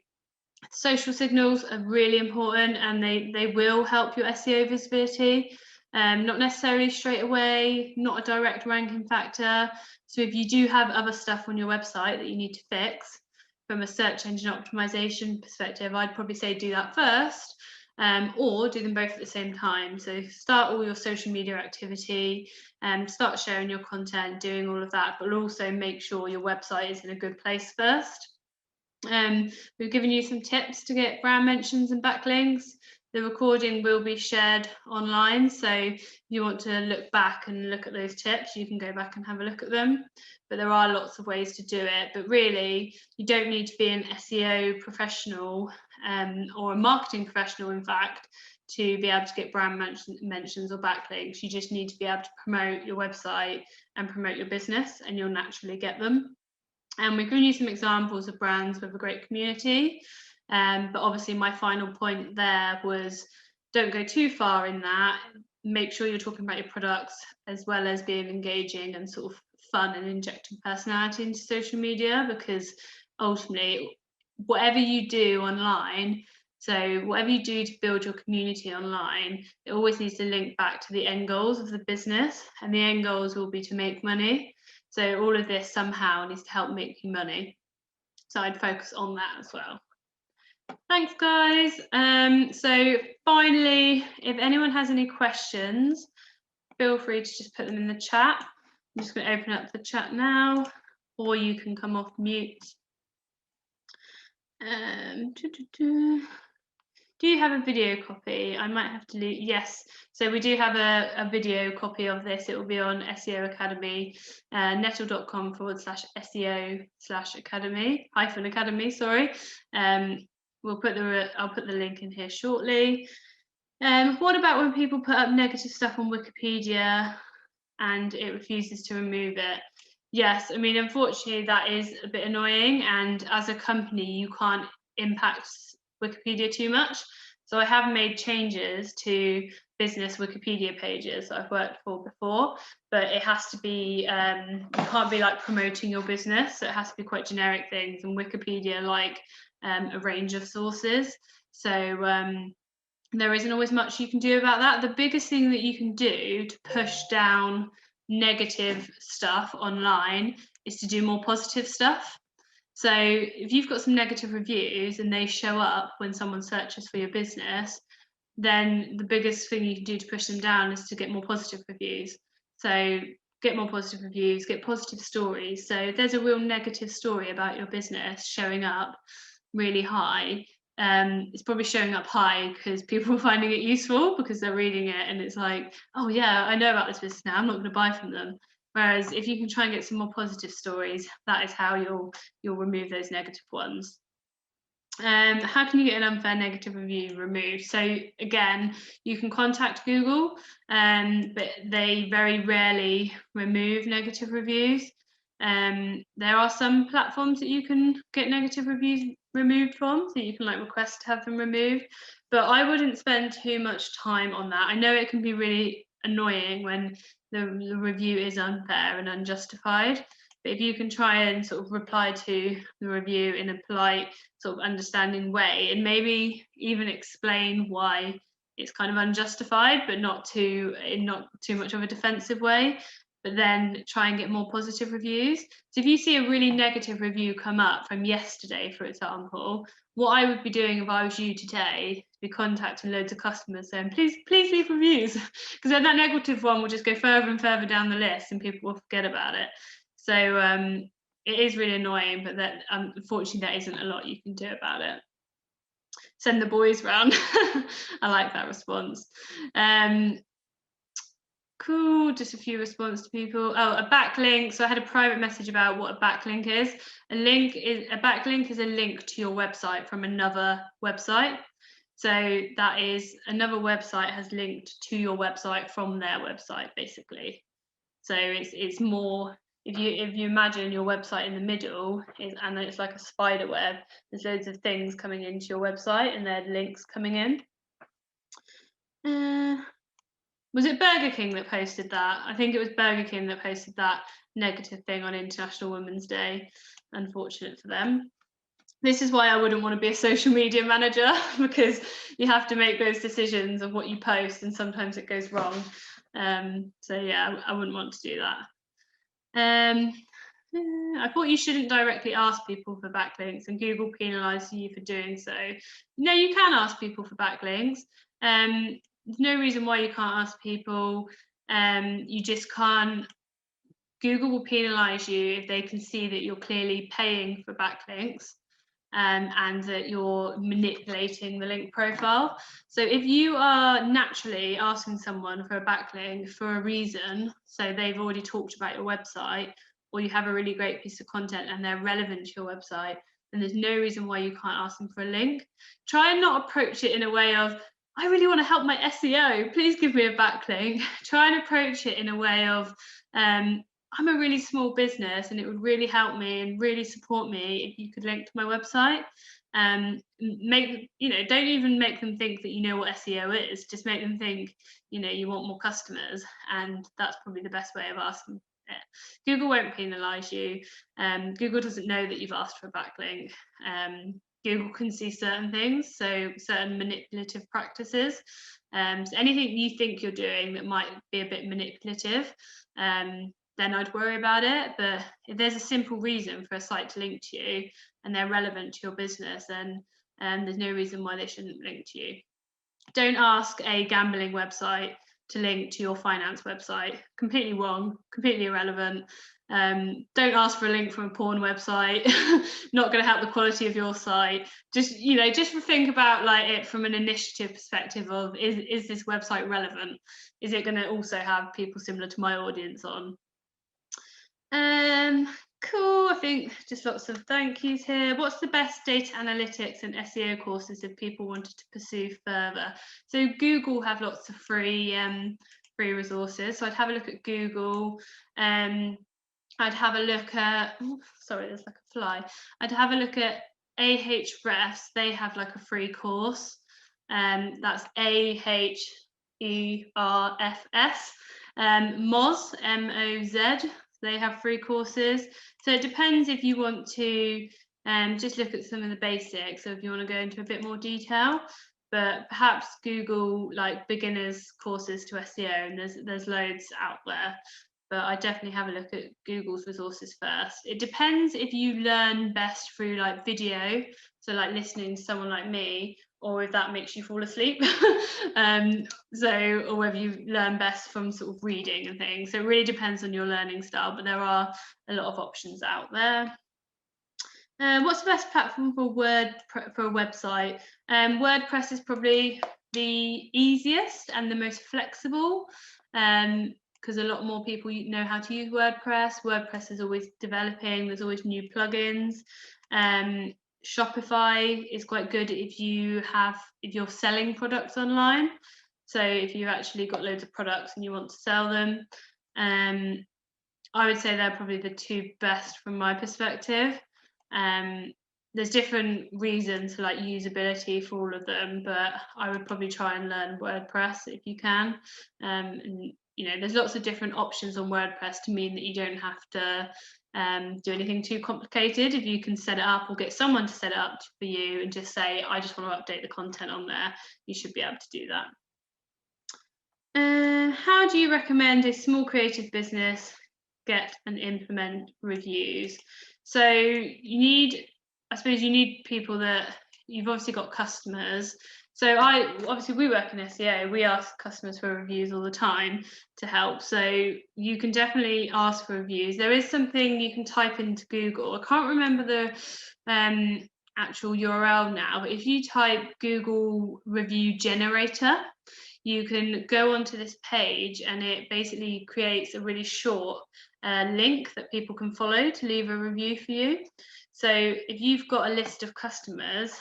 Social signals are really important, and they will help your SEO visibility. Not necessarily straight away, not a direct ranking factor. So if you do have other stuff on your website that you need to fix from a search engine optimization perspective, I'd probably say do that first, or do them both at the same time. So start all your social media activity, start sharing your content, doing all of that, but also make sure your website is in a good place first. We've given you some tips to get brand mentions and backlinks. The recording will be shared online, so if you want to look back and look at those tips, you can go back and have a look at them. But there are lots of ways to do it. But really, you don't need to be an SEO professional or a marketing professional, in fact, to be able to get brand mentions or backlinks. You just need to be able to promote your website and promote your business, and you'll naturally get them. And we've given you some examples of brands with a great community. But obviously my final point there was, don't go too far in that. Make sure you're talking about your products as well as being engaging and sort of fun and injecting personality into social media, because ultimately whatever you do online, so whatever you do to build your community online, it always needs to link back to the end goals of the business, and the end goals will be to make money. So all of this somehow needs to help make you money. So I'd focus on that as well. Thanks, guys. So finally, if anyone has any questions, feel free to just put them in the chat. I'm just going to open up the chat now, or you can come off mute. Do you have a video copy? I might have to leave. Yes, so we do have a video copy of this. It will be on SEO Academy, nettle.com/SEO/academy, sorry. I'll put the link in here shortly. What about when people put up negative stuff on Wikipedia and it refuses to remove it? Yes, I mean, unfortunately, that is a bit annoying, and as a company, you can't impact Wikipedia too much. So I have made changes to business Wikipedia pages I've worked for before, but it has to be, you can't be like promoting your business, so it has to be quite generic things, and Wikipedia like a range of sources. So there isn't always much you can do about that. The biggest thing that you can do to push down negative stuff online is to do more positive stuff. So if you've got some negative reviews and they show up when someone searches for your business, then the biggest thing you can do to push them down is to get more positive reviews. So get more positive reviews, get positive stories. So if there's a real negative story about your business showing up really high, it's probably showing up high because people are finding it useful, because they're reading it and it's like, oh yeah, I know about this business now, I'm not going to buy from them. Whereas if you can try and get some more positive stories, that is how you'll remove those negative ones. How can you get an unfair negative review removed? So again, you can contact Google, but they very rarely remove negative reviews. There are some platforms that you can get negative reviews removed from, so you can like request to have them removed, but I wouldn't spend too much time on that. I know it can be really annoying when the review is unfair and unjustified, but if you can try and sort of reply to the review in a polite, sort of understanding way, and maybe even explain why it's kind of unjustified, but not too much of a defensive way, but then try and get more positive reviews. So if you see a really negative review come up from yesterday, for example, what I would be doing if I was you today, be contacting loads of customers saying, please leave reviews, because then that negative one will just go further and further down the list and people will forget about it. So it is really annoying, but that unfortunately there isn't a lot you can do about it. Send the boys round. I like that response. Cool, just a few responses to people. Oh, a backlink. So I had a private message about what a backlink is. A backlink is a link to your website from another website. So that is, another website has linked to your website from their website, basically. So it's more, if you imagine your website in the middle, and it's like a spider web, there's loads of things coming into your website and there are links coming in. Was it Burger King that posted that? I think it was Burger King that posted that negative thing on International Women's Day. Unfortunate for them. This is why I wouldn't want to be a social media manager, because you have to make those decisions of what you post and sometimes it goes wrong. So yeah, I wouldn't want to do that. I thought you shouldn't directly ask people for backlinks and Google penalises you for doing so. No, you can ask people for backlinks. There's no reason why you can't ask people. You just can't. Google will penalise you if they can see that you're clearly paying for backlinks. and that you're manipulating the link profile. So if you are naturally asking someone for a backlink for a reason, so they've already talked about your website, or you have a really great piece of content and they're relevant to your website, then there's no reason why you can't ask them for a link. Try and not approach it in a way of, I really want to help my SEO, please give me a backlink. Try and approach it in a way of, I'm a really small business and it would really help me and really support me if you could link to my website. Don't even make them think that you know what SEO is, just make them think, you want more customers, and that's probably the best way of asking it. Google won't penalize you. Google doesn't know that you've asked for a backlink. Google can see certain things, so certain manipulative practices. So anything you think you're doing that might be a bit manipulative, then I'd worry about it. But if there's a simple reason for a site to link to you and they're relevant to your business, then there's no reason why they shouldn't link to you. Don't ask a gambling website to link to your finance website. Completely wrong, completely irrelevant. Don't ask for a link from a porn website. Not going to help the quality of your site. Just think about it from an initiative perspective of, is this website relevant? Is it going to also have people similar to my audience on? Cool, I think just lots of thank yous here. What's the best data analytics and SEO courses if people wanted to pursue further? So Google have lots of free resources. So I'd have a look at Google. I'd have a look at, sorry, there's like a fly. I'd have a look at Ahrefs. They have like a free course. That's Ahrefs. Moz, M-O-Z. They have free courses. So it depends if you want to just look at some of the basics, or if you want to go into a bit more detail. But perhaps Google beginners courses to SEO, and there's loads out there. But I definitely have a look at Google's resources first. It depends if you learn best through video, so listening to someone like me, or if that makes you fall asleep. Or whether you learn best from sort of reading and things. So it really depends on your learning style, but there are a lot of options out there. What's the best platform for a website? WordPress is probably the easiest and the most flexible, because a lot more people know how to use WordPress. WordPress is always developing, there's always new plugins. Shopify is quite good if you're selling products online. So if you've actually got loads of products and you want to sell them, I would say they're probably the two best from my perspective. There's different reasons for usability for all of them, but I would probably try and learn WordPress if you can. And there's lots of different options on WordPress to mean that you don't have to do anything too complicated. If you can set it up or get someone to set it up for you and just say, I just want to update the content on there, you should be able to do that. How do you recommend a small creative business get and implement reviews? So you need people that you've obviously got customers. So we work in SEO, we ask customers for reviews all the time to help. So you can definitely ask for reviews. There is something you can type into Google. I can't remember the actual URL now, but if you type Google review generator, you can go onto this page and it basically creates a really short link that people can follow to leave a review for you. So if you've got a list of customers,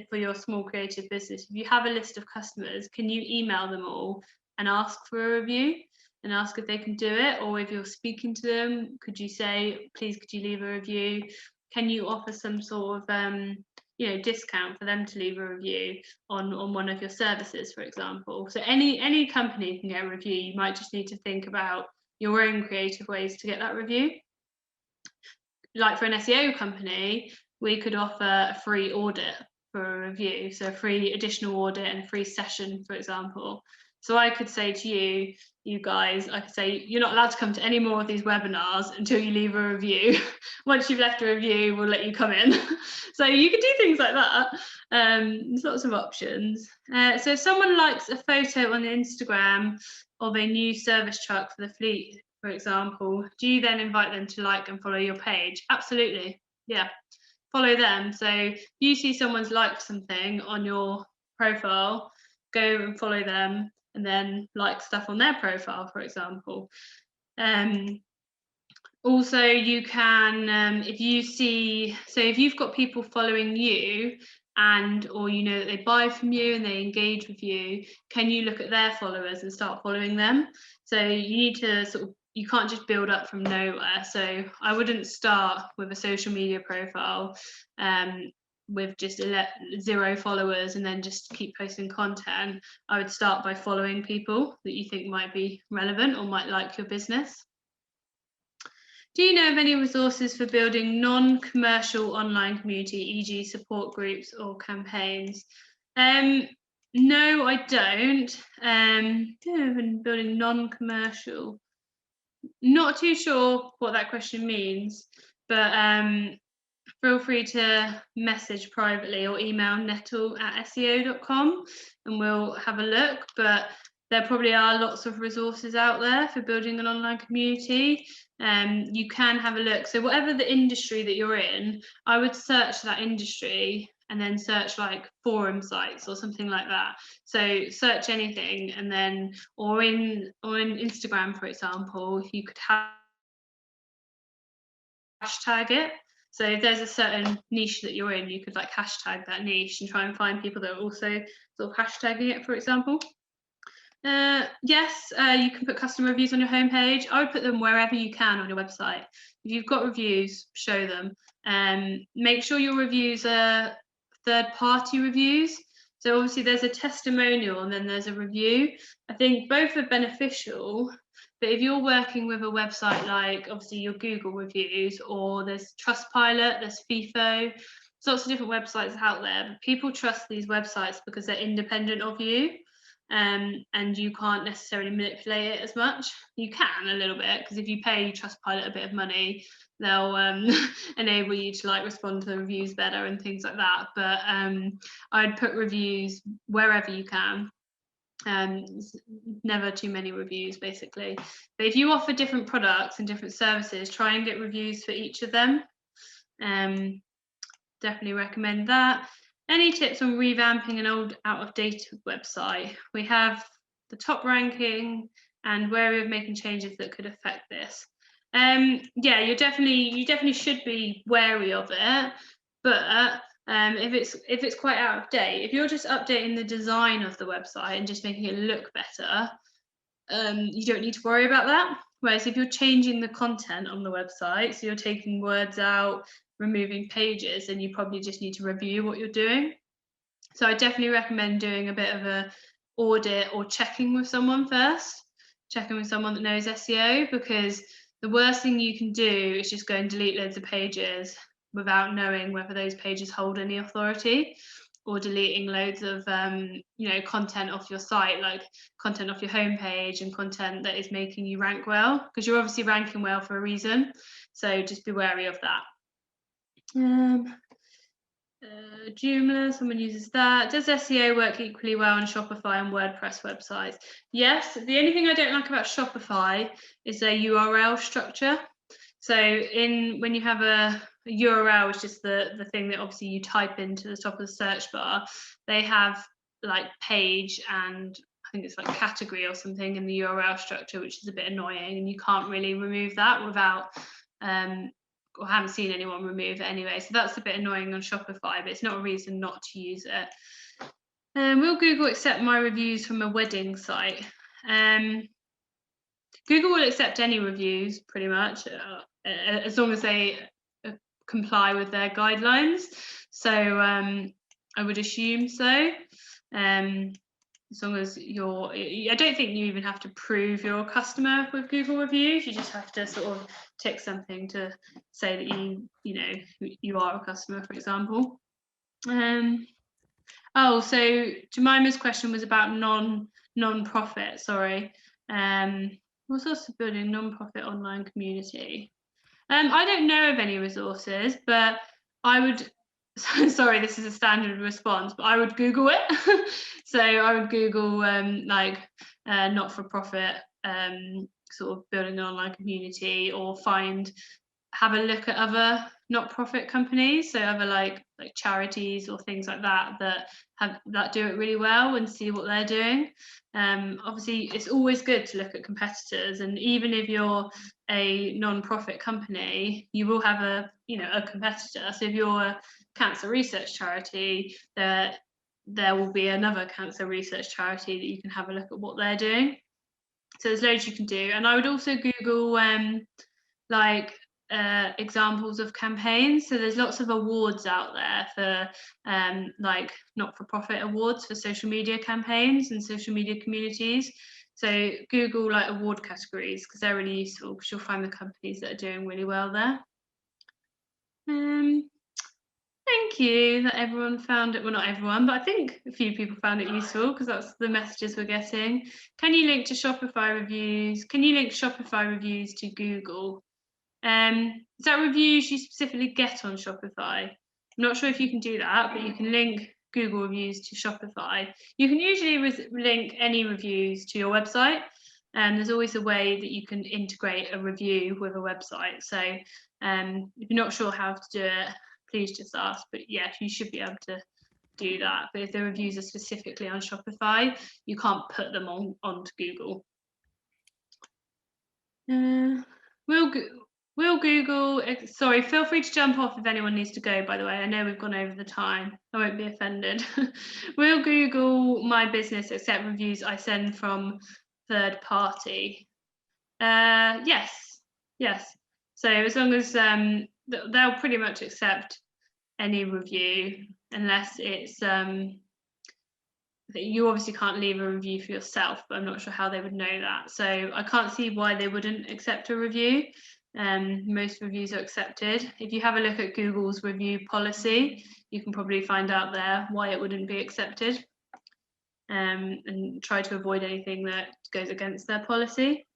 for your small creative business, if you have a list of customers, can you email them all and ask for a review and ask if they can do it? Or if you're speaking to them, could you say, please, could you leave a review? Can you offer some sort of discount for them to leave a review on one of your services, for example? So any company can get a review. You might just need to think about your own creative ways to get that review. Like for an SEO company, we could offer a free audit for a review, so a free additional audit and free session, for example. So I could say to you guys, I could say, you're not allowed to come to any more of these webinars until you leave a review. Once you've left a review, we'll let you come in. So you could do things like that. There's lots of options. So if someone likes a photo on Instagram of a new service truck for the fleet, for example, do you then invite them to like and follow your page? Absolutely, yeah. follow them. So if you see someone's liked something on your profile, go and follow them and then like stuff on their profile, for example. Also, you can, if you see, so if you've got people following you or you know that they buy from you and they engage with you, can you look at their followers and start following them? So you need to sort of, you can't just build up from nowhere. So I wouldn't start with a social media profile with just 0 followers and then just keep posting content. I would start by following people that you think might be relevant or might like your business. Do you know of any resources for building non-commercial online community, e.g. support groups or campaigns? No, I don't. Building non-commercial. Not too sure what that question means, but feel free to message privately or email nettle@seo.com and we'll have a look. But there probably are lots of resources out there for building an online community. You can have a look. So whatever the industry that you're in, I would search that industry and then search like forum sites or something like that. So search anything, and then or in Instagram, for example, you could hashtag it. So if there's a certain niche that you're in, you could like hashtag that niche and try and find people that are also sort of hashtagging it, for example. Yes, you can put customer reviews on your homepage. I would put them wherever you can on your website. If you've got reviews, show them. Make sure your reviews are third-party reviews. So obviously there's a testimonial and then there's a review. I think both are beneficial, but if you're working with a website like obviously your Google reviews, or there's Trustpilot, there's FIFO, there's lots of different websites out there, but people trust these websites because they're independent of you. And you can't necessarily manipulate it as much. You can a little bit, because if you pay Trustpilot a bit of money, they'll enable you to like respond to the reviews better and things like that. But I'd put reviews wherever you can. Never too many reviews, basically. But if you offer different products and different services, try and get reviews for each of them. Definitely recommend that. Any tips on revamping an old out-of-date website? We have the top ranking and where we're making changes that could affect this. Yeah, you definitely should be wary of it, but if it's quite out of date, if you're just updating the design of the website and just making it look better, you don't need to worry about that. Whereas if you're changing the content on the website, so you're taking words out, removing pages, and you probably just need to review what you're doing. So I definitely recommend doing a bit of a audit or checking with someone first, checking with someone that knows SEO, because the worst thing you can do is just go and delete loads of pages without knowing whether those pages hold any authority, or deleting loads of content off your site, like content off your homepage and content that is making you rank well, because you're obviously ranking well for a reason. So just be wary of that. Joomla, someone uses that. Does SEO work equally well on Shopify and WordPress websites? Yes. The only thing I don't like about Shopify is their URL structure. So when you have a URL, which is the thing that obviously you type into the top of the search bar, they have like page and I think it's like category or something in the URL structure, which is a bit annoying, and you can't really remove that without or haven't seen anyone remove it anyway. So that's a bit annoying on Shopify, but it's not a reason not to use it. Will Google accept my reviews from a wedding site? Google will accept any reviews pretty much, as long as they comply with their guidelines. So I would assume so. As long as I don't think you even have to prove you're a customer with Google reviews. You just have to sort of tick something to say that you are a customer, for example. Oh, so Jemima's question was about non-profit. Sorry. What's also building non-profit online community? I don't know of any resources, but I would. Sorry, this is a standard response, but I would Google it. So I would Google not-for-profit sort of building an online community, or find have a look at other not-profit companies, so other like charities or things like that that do it really well, and see what they're doing. Obviously, it's always good to look at competitors, and even if you're a non-profit company, you will have a competitor. So if you're a cancer research charity, there will be another cancer research charity that you can have a look at what they're doing. So there's loads you can do, and I would also Google examples of campaigns. So there's lots of awards out there for like not-for-profit awards for social media campaigns and social media communities. So Google like award categories, because they're really useful, because you'll find the companies that are doing really well there. Thank you that everyone found it, well, not everyone, but I think a few people found it useful, because that's the messages we're getting. Can you link to Shopify reviews? Can you link Shopify reviews to Google? Is that reviews you specifically get on Shopify? I'm not sure if you can do that, but you can link Google reviews to Shopify. You can usually link any reviews to your website, and there's always a way that you can integrate a review with a website. So if you're not sure how to do it, please just ask. But yeah, you should be able to do that. But if the reviews are specifically on Shopify, you can't put them onto Google. Will Google, sorry, feel free to jump off if anyone needs to go, by the way. I know we've gone over the time. I won't be offended. Will Google My Business accept reviews I send from third party? Yes. So as long as they'll pretty much accept any review, unless it's you obviously can't leave a review for yourself, but I'm not sure how they would know that. So I can't see why they wouldn't accept a review. Most reviews are accepted. If you have a look at Google's review policy, you can probably find out there why it wouldn't be accepted, and try to avoid anything that goes against their policy.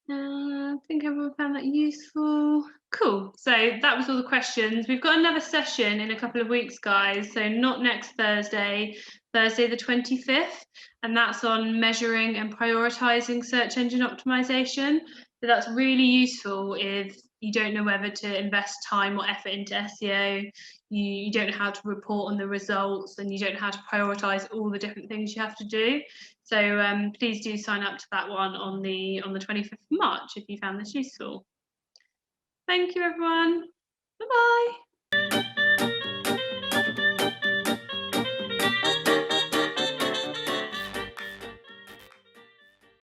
I think everyone found that useful. Cool. So that was all the questions. We've got another session in a couple of weeks, guys. So not next Thursday, Thursday the 25th, and that's on measuring and prioritizing search engine optimization. So that's really useful if you don't know whether to invest time or effort into SEO, you don't know how to report on the results, and you don't know how to prioritize all the different things you have to do. So please do sign up to that one on the 25th of March if you found this useful. Thank you, everyone. Bye-bye.